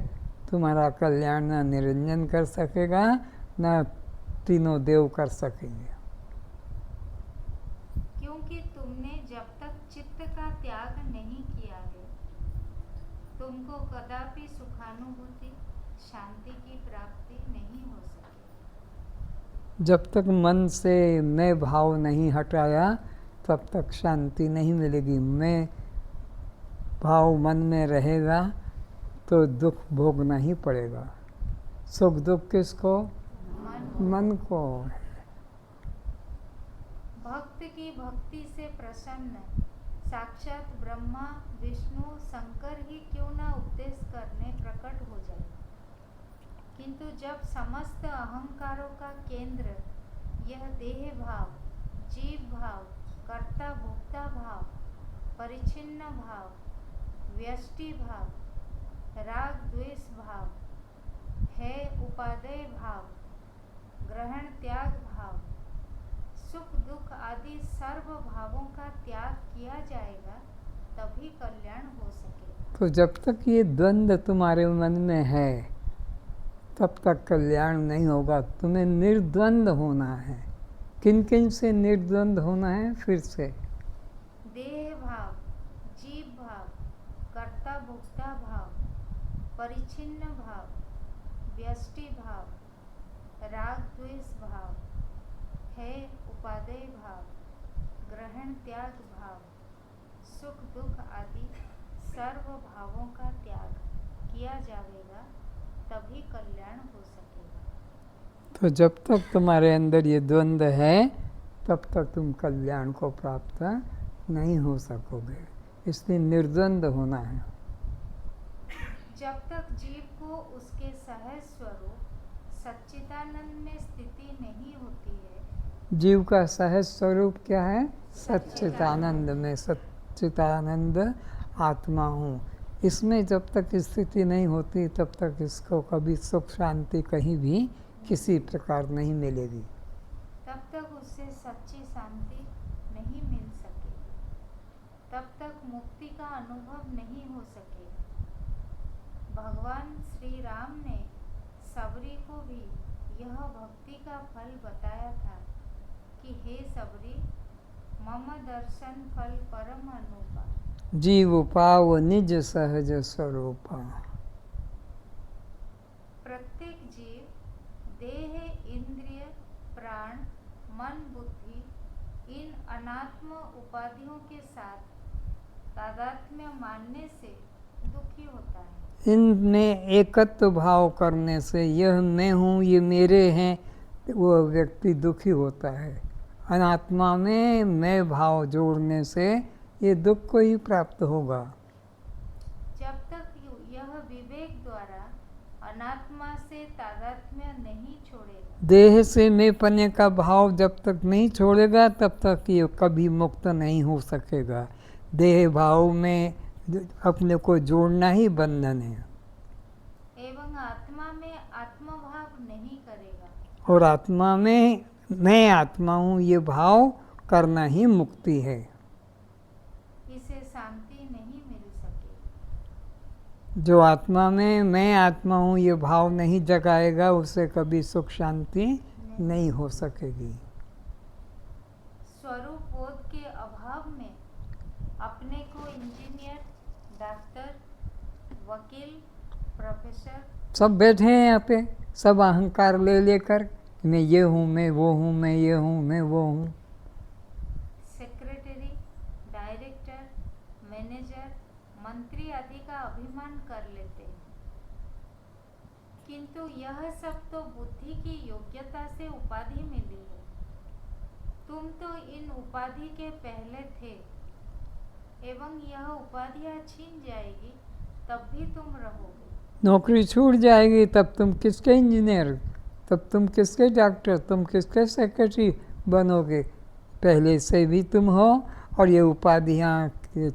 तुम्हारा कल्याण न निरंजन कर सकेगा न तीनों देव कर सकेंगे। क्योंकि तुमने जब तक चित्त का त्याग नहीं किया है, तुमको कदापि सुखानुभूति शांति की प्राप्ति नहीं हो सकेगी। जब तक मन से मैं भाव नहीं हटाया तब तक शांति नहीं मिलेगी। मैं भाव मन में रहेगा तो दुख भोगना ही पड़ेगा। सुख दुख किसको? मन को। भक्त की भक्ति से प्रसन्न साक्षात ब्रह्मा विष्णु शंकर ही क्यों न उपदेश करने प्रकट हो जाए, किंतु जब समस्त अहंकारों का केंद्र यह देह भाव, जीव भाव, कर्ता भोक्ता भाव, परिच्छिन्न भाव, व्यष्टि भाव, राग द्वेष भाव है, उपादेय भाव, ग्रहण त्याग भाव, सुख दुख आदि सर्व भावों का त्याग किया जाएगा, तभी कल्याण हो सकेगा। तो जब तक ये द्वंद्व तुम्हारे मन में है तब तक कल्याण नहीं होगा। तुम्हें निर्द्वंद होना है। किन किन से निर्द्वंद होना है? फिर से देह भाव, जीव भाव, कर्ता भोक्ता भाव, परिच्छिन्न भाव, व्यष्टि भाव, राग द्वेष भाव है, उपादेय भाव, ग्रहण त्याग भाव, सुख दुख आदि सर्व भावों का त्याग किया जाएगा, तभी कल्याण हो सकेगा। तो जब तक तुम्हारे अंदर ये द्वंद्व है तब तक तुम कल्याण को प्राप्त नहीं हो सकोगे। इसलिए निर्द्वंद होना है। जब तक जीव को उसके सहज स्वरूप सच्चिदानंद में स्थिति नहीं होती है। जीव का सहज स्वरूप क्या है? सच्चिदानंद में। सच्चिदानंद आत्मा हूँ। इसमें जब तक स्थिति नहीं होती तब तक इसको कभी सुख शांति कहीं भी किसी प्रकार नहीं मिलेगी। तब तक उससे सच्ची शांति नहीं मिल सकेगी, तब तक मुक्ति का अनुभव नहीं हो सकेगा। भगवान श्री राम ने सबरी को भी यह भक्ति का फल बताया था कि हे सबरी, मम दर्शन फल परम अनुपा, जीव पाव निज सहज स्वरूपा। प्रत्येक जीव देह, इंद्रिय, प्राण, मन, बुद्धि इन अनात्म उपाधियों के साथ तादात्म्य मानने से दुखी होता है। इनमें एकत्व भाव करने से यह मैं हूँ, ये मेरे हैं, वो व्यक्ति दुखी होता है। अनात्मा में मैं भाव जोड़ने से ये दुख को ही प्राप्त होगा। जब तक यह विवेक द्वारा अनात्मा से तादात्म्य नहीं छोड़ेगा, देह से मैं पने का भाव जब तक नहीं छोड़ेगा तब तक ये कभी मुक्त नहीं हो सकेगा। देह भाव में अपने को जोड़ना ही बंधन है। एवं आत्मा में आत्मभाव नहीं करेगा, और आत्मा में मैं आत्मा हूँ ये भाव करना ही मुक्ति है। इसे शांति नहीं मिल सकेगी। जो आत्मा में मैं आत्मा हूँ ये भाव नहीं जगाएगा उसे कभी सुख शांति नहीं हो सकेगी। स्वरूप बोध के अभाव में अपने को इंजीनियर, डॉक्टर, वकील, प्रोफेसर सब बैठे हैं यहाँ पे, सब अहंकार ले लेकर मैं ये हूँ, मैं वो हूँ, मैं ये हूँ, मैं वो हूँ। सेक्रेटरी, डायरेक्टर, मैनेजर, मंत्री आदि का अभिमान कर लेते हैं, किंतु यह सब तो बुद्धि की योग्यता से उपाधि मिली है। तुम तो इन उपाधि के पहले थे, एवं यह उपाधियां छीन जाएगी तब भी तुम रहोगे। नौकरी छूट जाएगी तब तुम किसके इंजीनियर, तब तुम किसके डॉक्टर, तुम किसके सेक्रेटरी बनोगे। पहले से भी तुम हो और ये उपाधियाँ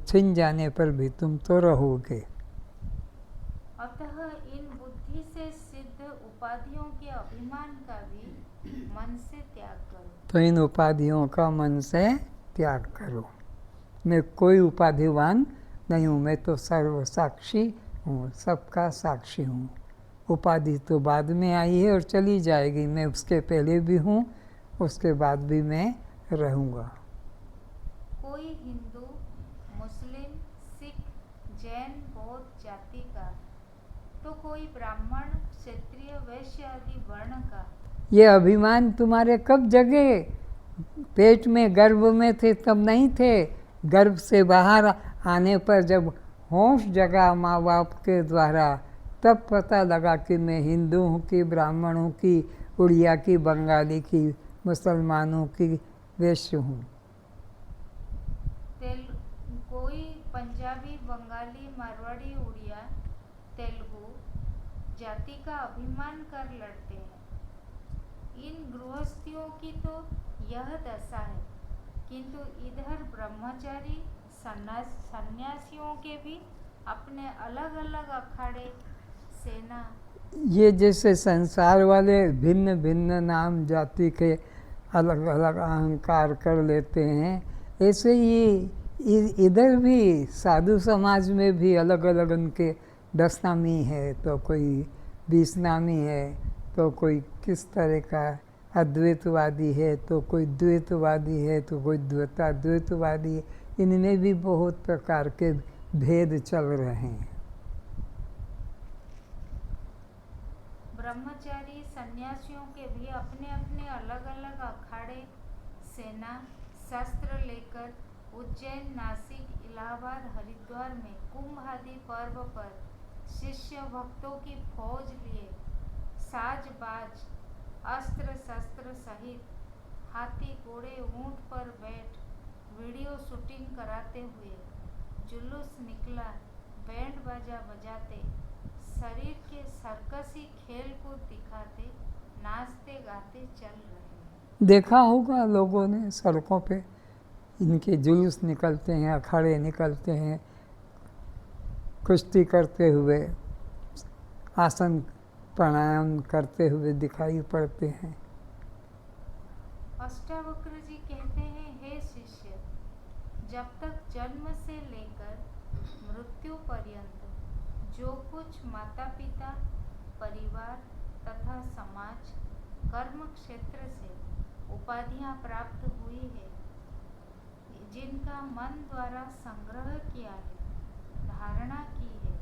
छिन जाने पर भी तुम तो रहोगे। अतः इन बुद्धि से सिद्ध उपाधियों के अभिमान का भी मन से त्याग करो। तो इन उपाधियों का मन से त्याग करो। मैं कोई उपाधिवान नहीं हूँ, मैं तो सर्व साक्षी हूँ, सबका साक्षी हूँ। उपाधि तो बाद में आई है और चली जाएगी, मैं उसके पहले भी हूँ, उसके बाद भी मैं रहूँगा। कोई हिंदू, मुस्लिम, सिख, जैन, बौद्ध जाति का, तो कोई ब्राह्मण, क्षत्रिय, वैश्य आदि वर्ण का। ये अभिमान तुम्हारे कब जगे? पेट में गर्भ में थे तब नहीं थे। गर्भ से बाहर आने पर जब होश जगा माँ बाप के द्वारा, तब पता लगा कि मैं हिंदू हूँ कि ब्राह्मण हूँ कि उड़िया की, बंगाली की, मुसलमानों की, वैश्य हूँ। कोई पंजाबी, बंगाली, मारवाड़ी, उड़िया, तेलुगु जाति का अभिमान कर लड़ते हैं। इन गृहस्थियों की तो यह दशा है, किंतु इधर ब्रह्मचारी सन्यासियों के भी अपने अलग अलग अखाड़े, सेना। ये जैसे संसार वाले भिन्न भिन्न नाम जाति के अलग अलग अहंकार कर लेते हैं, ऐसे ही इधर भी साधु समाज में भी अलग अलग उनके 10 नामी है, तो कोई 20 नामी है, तो कोई किस तरह का अद्वैतवादी है, तो कोई द्वैतवादी है, तो कोई द्वैतवादी है। इनमें भी बहुत प्रकार के भेद चल रहे हैं। ब्रह्मचारी सन्यासियों के भी अपने अपने अलग अलग अखाड़े, सेना, शस्त्र लेकर उज्जैन, नासिक, इलाहाबाद, हरिद्वार में कुंभ आदि पर्व पर शिष्य भक्तों की फौज लिए साज बाज, अस्त्र शस्त्र सहित हाथी, घोड़े, ऊंट पर बैठ वीडियो शूटिंग कराते हुए जुलूस निकला, बैंड बाजा बजाते, शरीर के सर्कसी खेल कूद दिखाते, नाचते गाते चल रहे हैं। देखा होगा लोगों ने, सड़कों पे इनके जुलूस निकलते हैं, अखाड़े निकलते हैं, कुश्ती करते हुए, आसन प्राणायाम करते हुए दिखाई पड़ते हैं। अष्टावक्र जी कहते हैं, हे शिष्य, जब तक जन्म से लेकर मृत्यु पर्यंत जो कुछ माता पिता, परिवार तथा समाज, कर्म क्षेत्र से उपाधियां प्राप्त हुई है, जिनका मन द्वारा संग्रह किया है, धारणा की है,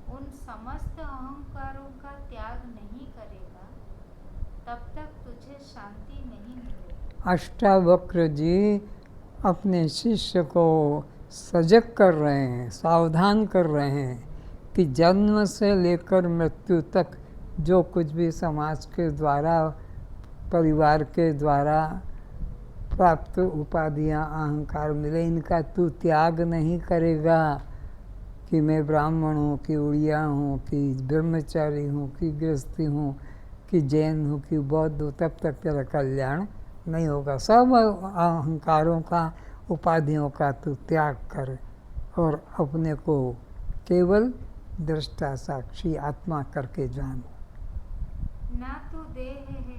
उन समस्त अहंकारों का त्याग नहीं करेगा, तब तक तुझे शांति नहीं मिलेगी। अष्टावक्र जी अपने शिष्य को सजग कर रहे हैं, सावधान कर रहे हैं कि जन्म से लेकर मृत्यु तक जो कुछ भी समाज के द्वारा, परिवार के द्वारा प्राप्त उपाधियां, अहंकार मिले, इनका तू त्याग नहीं करेगा कि मैं ब्राह्मण हूँ कि उड़िया हूँ कि ब्रह्मचारी हूँ कि गृहस्थी हूँ कि जैन हूँ कि बौद्ध हूँ, तब तक तेरा कल्याण नहीं होगा। सब अहंकारों का, उपाधियों का तू त्याग कर और अपने को केवल दृष्टा साक्षी आत्मा करके जान। ना तू देह है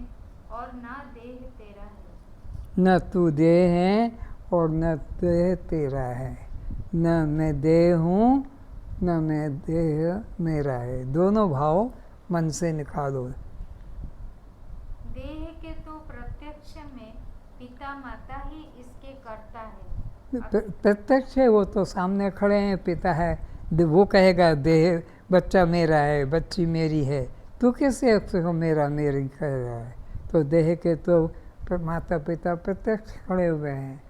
और ना देह तेरा है। न तू देह है और न देह तेरा है। न मैं देह हूँ न मैं देह मेरा है। दोनों भाव मन से निकालो। देह के तो प्रत्यक्ष में पिता माता ही इसके कर्ता है। प्रत्यक्ष है, वो तो सामने खड़े हैं, पिता है, वो कहेगा देह बच्चा मेरा है, बच्ची मेरी है, तू कैसे उसको मेरा मेरी कह रहा है? तो देह के तो माता पिता प्रत्यक्ष खड़े हुए हैं।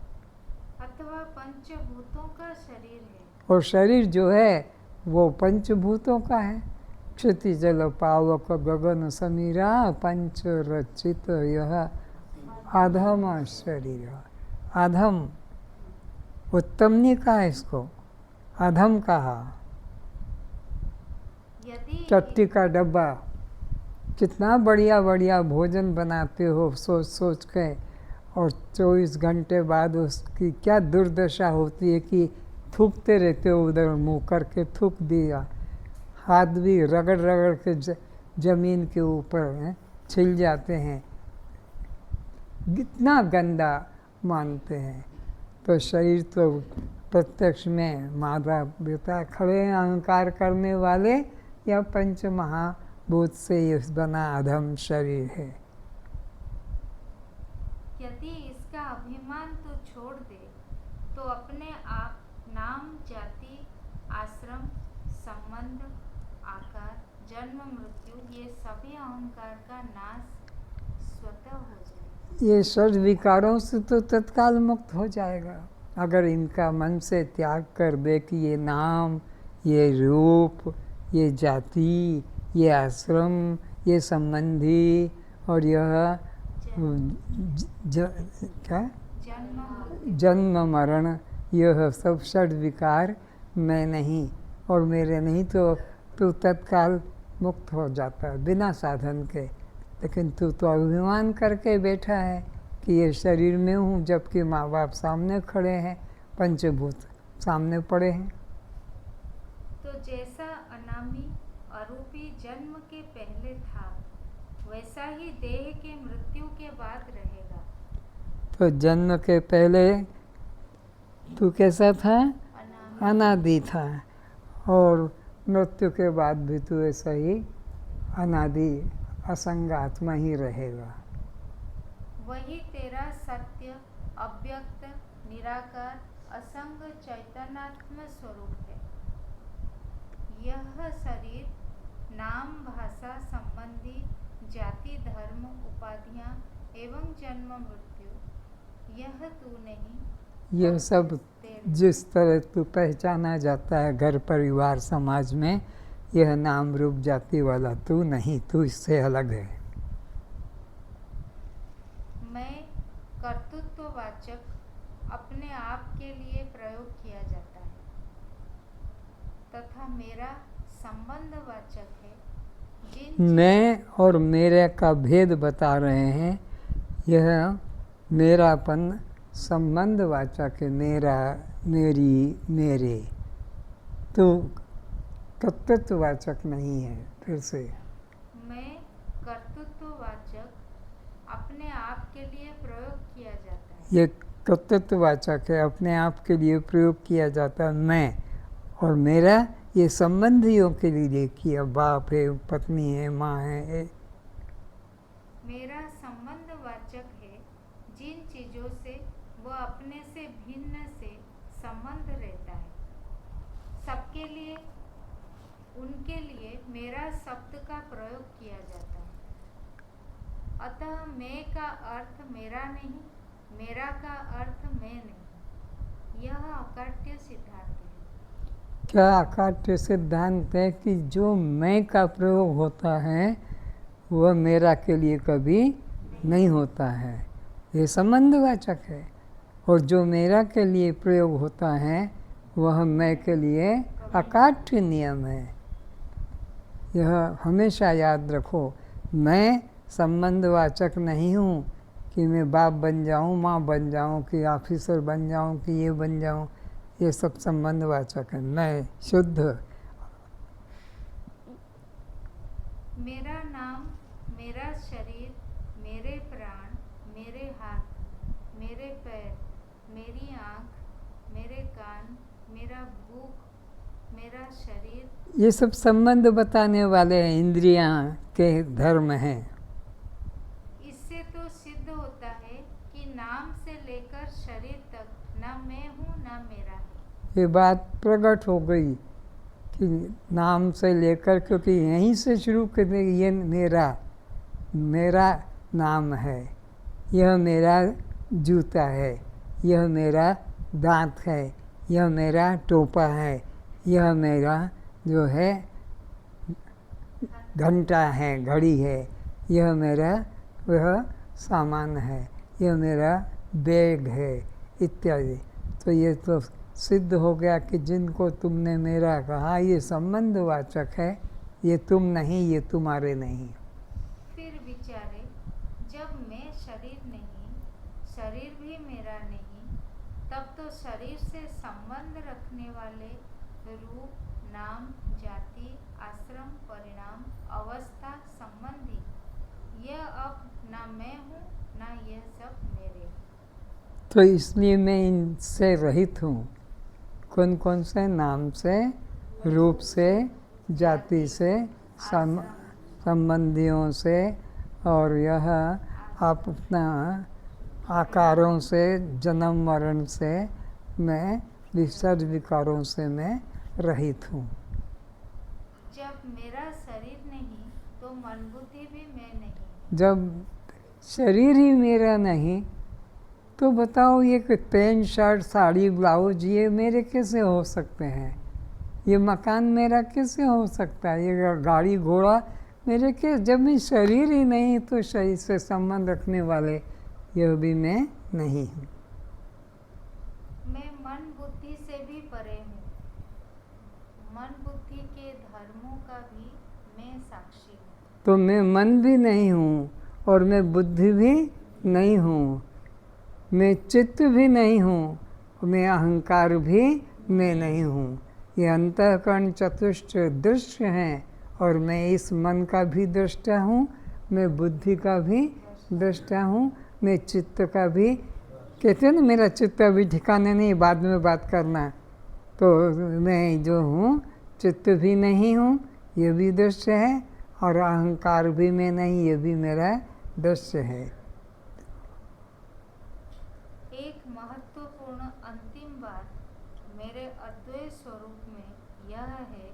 अथवा पंचभूतों का शरीर है। और शरीर जो है वो पंचभूतों का है। क्षिति जल पावक गगन समीरा पंच रचित यह आधम शरीर। आधम उत्तम नहीं कहा इसको, अधम कहा। चट्टी का डब्बा, कितना बढ़िया बढ़िया भोजन बनाते हो सोच सोच के, और 24 घंटे बाद उसकी क्या दुर्दशा होती है कि थूकते रहते हो, उधर मुँह करके थूक दिया, हाथ भी रगड़ रगड़ के जमीन के ऊपर छिल जाते हैं, कितना गंदा मानते हैं। तो शरीर तो प्रत्यक्ष में माता पिता खड़े हैं अहंकार करने वाले, या पंच महाभूत से ये बना अधम शरीर है। यदि इसका अभिमान तो छोड़ दे तो अपने आप नाम, जाति, आश्रम, संबंध, आकार, जन्म, मृत्यु ये सभी अहंकार का नाश स्वतः हो जाए। ये षड विकारों से तो तत्काल मुक्त हो जाएगा अगर इनका मन से त्याग कर दे कि ये नाम, ये रूप, ये जाति, ये आश्रम, ये संबंधी और यह क्या जन्म मरण, यह सब षड विकार मैं नहीं और मेरे नहीं, तो तत्काल मुक्त हो जाता है बिना साधन के। लेकिन तू तो अभिमान करके बैठा है कि ये शरीर में हूँ, जबकि माँ बाप सामने खड़े हैं, पंचभूत सामने पड़े हैं। तो जैसा अनामी अरूपी जन्म के पहले था वैसा ही देह के मृत्यु के बाद रहेगा। तो जन्म के पहले तू कैसा था? अनादि था, और मृत्यु के बाद भी तू ऐसा ही अनादि असंग आत्मा ही रहेगा। वही तेरा सत्य, अव्यक्त, निराकार, असंग चैतन्यात्म स्वरूप है। यह शरीर, नाम, भाषा, संबंधी, जाति, धर्म, उपाधियां एवं जन्म मृत्यु, यह तू नहीं। यह सब जिस तरह तू पहचाना जाता है घर परिवार समाज में, यह नाम रूप जाति वाला तू नहीं, तू इससे अलग है। मैं कर्तृत्ववाचक अपने आप के लिए प्रयोग किया जाता है तथा मेरा संबंधवाचक है। मैं और मेरे का भेद बता रहे हैं। यह मेरापन संबंधवाचक है, मेरा, मेरी, मेरे, तो कर्तृत्ववाचक नहीं है। फिर से मैं कर्तृत्ववाचक अपने आप के लिए प्रयोग किया जाता है। ये कर्तृत्ववाचक है, अपने आप के लिए प्रयोग किया जाता है। मैं और मेरा ये संबंधियों के लिए किया, बाप है, पत्नी है, माँ है। मेरा संबंधवाचक है जिन चीज़ों से वह अपने से भिन्न से संबंध रहता है। सबके लिए, उनके लिए मेरा शब्द का प्रयोग किया जाता है। अतः मैं का अर्थ मेरा नहीं, मेरा का अर्थ मैं नहीं। यह अकाट्य सिद्धांत है। क्या अकाट्य सिद्धांत है कि जो मैं का प्रयोग होता है वह मेरा के लिए कभी नहीं होता है, ये संबंधवाचक है। और जो मेरा के लिए प्रयोग होता है वह मैं के लिए अकाट्य नियम है। यह हमेशा याद रखो। मैं संबंधवाचक नहीं हूँ कि मैं बाप बन जाऊँ, माँ बन जाऊँ, कि ऑफिसर बन जाऊँ, कि ये बन जाऊँ, ये सब संबंधवाचक है। मैं शुद्ध। मेरा नाम, मेरा शरीर, मेरे प्राण, मेरे हाथ, मेरे पैर, मेरी आँख, मेरे कान, मेरा भूख, मेरा शरीर, ये सब संबंध बताने वाले हैं, इंद्रियां के धर्म हैं। इससे तो सिद्ध होता है कि नाम से लेकर शरीर तक न मैं हूँ न मेरा है। ये बात प्रकट हो गई कि नाम से लेकर, क्योंकि यहीं से शुरू कर दे, ये मेरा नाम है, यह मेरा जूता है, यह मेरा दांत है, यह मेरा टोपा है, यह मेरा जो है घंटा है, घड़ी है, यह मेरा वह सामान है, यह मेरा बैग है, इत्यादि। तो ये तो सिद्ध हो गया कि जिनको तुमने मेरा कहा ये संबंधवाचक है, ये तुम नहीं, ये तुम्हारे नहीं। फिर विचारे, जब मैं शरीर नहीं, शरीर भी मेरा नहीं, तब तो शरीर से संबंध रखने वाले रूप, नाम, जाति, आश्रम, परिणाम, अवस्था संबंधी यह अब ना मैं हूँ ना यह सब मेरे हैं। तो इसलिए मैं इनसे रहित हूँ। कौन कौन से? नाम से, रूप से, जाति से, संबंधियों से, और यह अपना आकारों से, जन्म मरण से, मैं विसर्ज विकारों से मैं रहित हूँ। जब मेरा शरीर नहीं तो मन बुद्धि भी मैं नहीं। जब शरीर ही मेरा नहीं तो बताओ ये पैंट शर्ट साड़ी ब्लाउज ये मेरे कैसे हो सकते हैं? ये मकान मेरा कैसे हो सकता है? ये गाड़ी घोड़ा मेरे के? जब मैं शरीर ही नहीं तो शरीर से संबंध रखने वाले यह भी मैं नहीं हूँ। मैं मन बुद्धि से भी परे हूँ। मन बुद्धि के धर्मों का भी मैं साक्षी हूँ। तो मैं मन भी नहीं हूँ और मैं बुद्धि भी नहीं हूँ, मैं चित्त भी नहीं हूँ, मैं अहंकार भी मैं नहीं हूँ। ये अंतःकरण चतुष्ट दृश्य हैं और मैं इस मन का भी दृष्टा हूँ, मैं बुद्धि का भी दृष्टा हूँ, मैं चित्त का भी। कहते हैं ना मेरा चित्त अभी ठिकाने नहीं, बाद में बात करना। तो मैं जो हूँ चित्त भी नहीं हूँ, ये भी दृश्य है, और अहंकार भी मैं नहीं, ये भी मेरा दृश्य है। एक महत्वपूर्ण अंतिम बात मेरे अद्वैत स्वरूप में यह है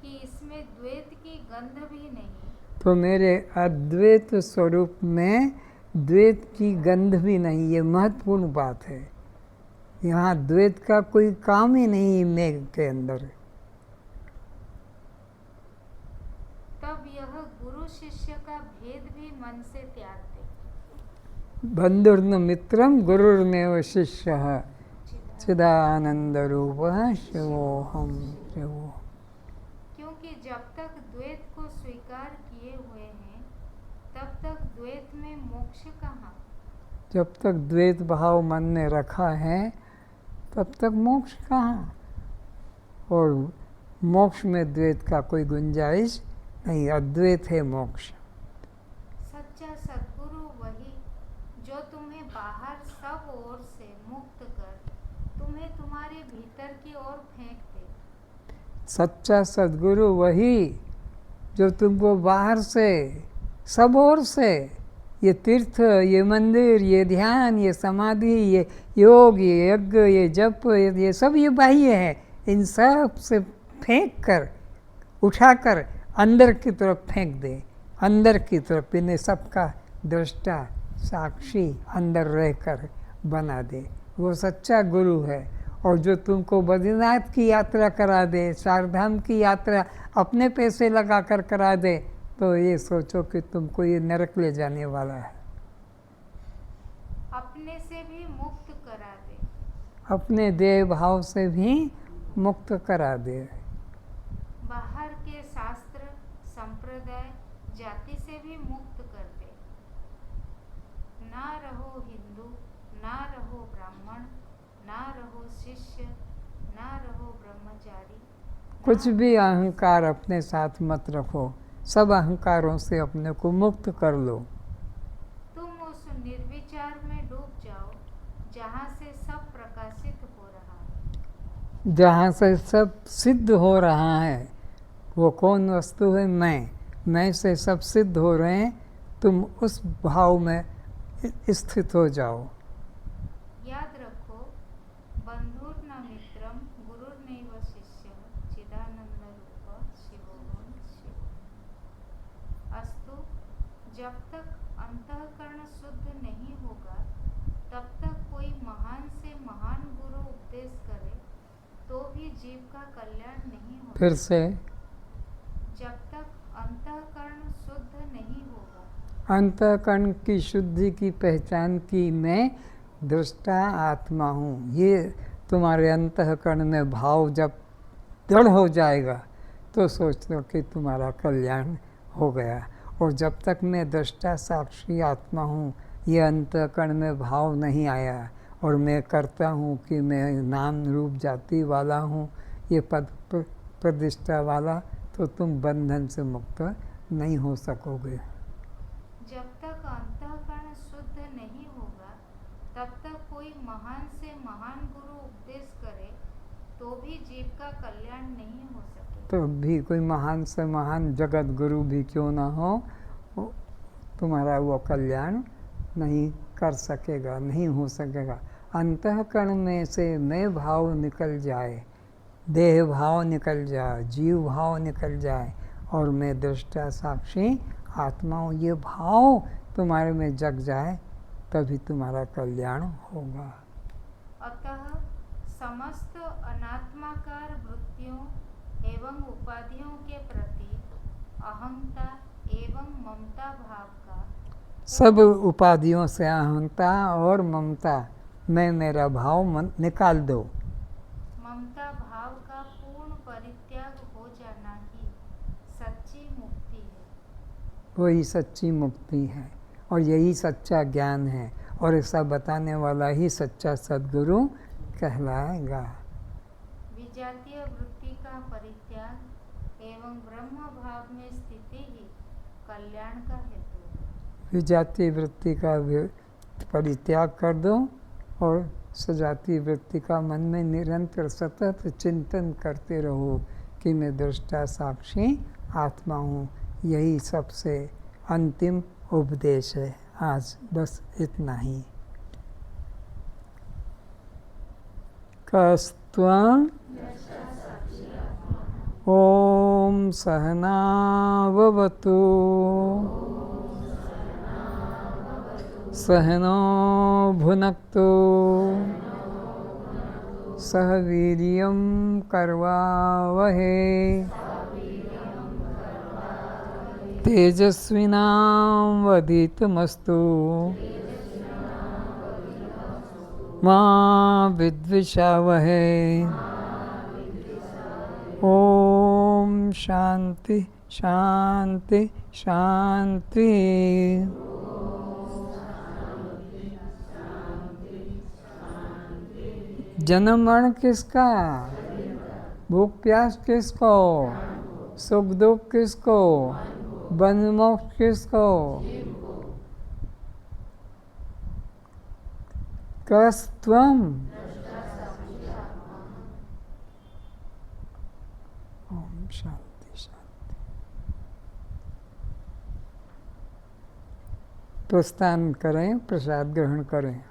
कि इसमें द्वैत की गंध भी नहीं। तो मेरे अद्वैत स्वरूप में द्वैत की गंध भी नहीं, ये महत्वपूर्ण बात है। यहाँ द्वैत का कोई काम ही नहीं मैं के अंदर। तब यह गुरु शिष्य का भेद भी मन से त्याग दे। बंधुर्न मित्रम गुरुर्मेव शिष्यः चिदानंद रूपः शिवोहम शिवोहम। क्योंकि जब तक द्वैत को स्वीकार किए हुए हैं तब तक द्वैत में मोक्ष कहाँ? जब तक द्वैत भाव मन में रखा है तब तक मोक्ष कहाँ? और मोक्ष में द्वैत का कोई गुंजाइश नहीं, अद्वैत है मोक्ष। सच्चा सद्गुरु वही जो तुम्हें बाहर सब ओर से मुक्त कर तुम्हें तुम्हारे भीतर की ओर फेंक दे। सच्चा सद्गुरु वही जो तुमको बाहर से सब ओर से, ये तीर्थ, ये मंदिर, ये ध्यान, ये समाधि, ये योग, ये यज्ञ, ये जप, ये सब ये बाह्य है, इन सब से फेंक कर उठाकर अंदर की तरफ फेंक दे। अंदर की तरफ इन्हें सबका दृष्टा साक्षी अंदर रहकर बना दे। वो सच्चा गुरु है। और जो तुमको बद्रीनाथ की यात्रा करा दे, चारधाम की यात्रा अपने पैसे लगाकर करा दे, तो ये सोचो कि तुमको ये नरक ले जाने वाला है। अपने से भी मुक्त करा दे। अपने देह भाव से भी मुक्त करा दे। बाहर के शास्त्र, संप्रदाय, जाति से भी मुक्त कर दे। ना रहो हिंदू, ना रहो ब्राह्मण, ना रहो शिष्य, ना रहो ब्रह्मचारी। कुछ भी अहंकार अपने साथ मत रखो, सब अहंकारों से अपने को मुक्त कर लो। तुम उस निर्विचार में डूब जाओ जहाँ से सब प्रकाशित हो रहा है। जहाँ से सब सिद्ध हो रहा है वो कौन वस्तु है? मैं से सब सिद्ध हो रहे हैं, तुम उस भाव में स्थित हो जाओ। याद रखो, बंधुर्न मित्रम गुरुर्नैव शिष्यः चिदानंद रूप शिवोहम शिवोहम। अस्तु, जब तक अंतःकरण शुद्ध नहीं होगा तब तक कोई महान से महान गुरु उपदेश करे तो भी जीव का कल्याण नहीं होगा। फिर से, जब तक अंतःकरण शुद्ध नहीं होगा। अंतःकरण की शुद्धि की पहचान की मैं दृष्टा आत्मा हूँ, ये तुम्हारे अंतःकरण में भाव जब दृढ़ हो जाएगा तो सोचो कि तुम्हारा कल्याण हो गया। और जब तक मैं दृष्टा साक्षी आत्मा हूँ, ये अंतःकरण में भाव नहीं आया और मैं करता हूँ कि मैं नाम रूप जाति वाला हूँ, ये प्रतिष्ठा वाला, तो तुम बंधन से मुक्त नहीं हो सकोगे। जब तक अंतःकरण शुद्ध नहीं होगा तब तक कोई महान से महान गुरु उपदेश करे तो भी जीव का कल्याण नहीं हो सके। तो भी कोई महान से महान जगत गुरु भी क्यों ना हो, तुम्हारा वो कल्याण नहीं कर सकेगा, नहीं हो सकेगा। अंतःकरण में से मैं भाव निकल जाए, देह भाव निकल जाए, जीव भाव निकल जाए और मैं दृष्टा साक्षी आत्मा हूँ, ये भाव तुम्हारे में जग जाए, तभी तुम्हारा कल्याण होगा। अतः समस्त अनात्माकार वृत्तियों एवं उपाधियों के प्रति अहंता एवं ममता भाव का, सब उपाधियों से अहंता और ममता, मैं मेरा भाव निकाल दो। ममता भाव का पूर्ण परित्याग हो जाना ही सच्ची मुक्ति है। वही सच्ची मुक्ति है और यही सच्चा ज्ञान है और ऐसा बताने वाला ही सच्चा सद्गुरु कहलाएगा। विजातीय वृत्ति का परित्याग एवं ब्रह्म भाव में स्थिति ही कल्याण का हेतु है। विजातीय वृत्ति का परित्याग कर दो और सजातीय वृत्ति का मन में निरंतर सतत चिंतन करते रहो कि मैं दृष्टा साक्षी आत्मा हूँ। यही सबसे अंतिम उपदेश है। आज बस इतना ही। कस्त्वं ओम सहना भवतु सहनो भुनक्तु सह वीर्यं करवावहे तेजस्विनां वधीतमस्तु मा विद्विषावहे। ओम शांति शांति शांति। जन्म मरण किसका, भूख प्यास किसको, सुख दुख किसको, बंध मोक्ष किसको। कस्त्वं ओम शांति शांति। प्रस्थान करें, प्रसाद ग्रहण करें।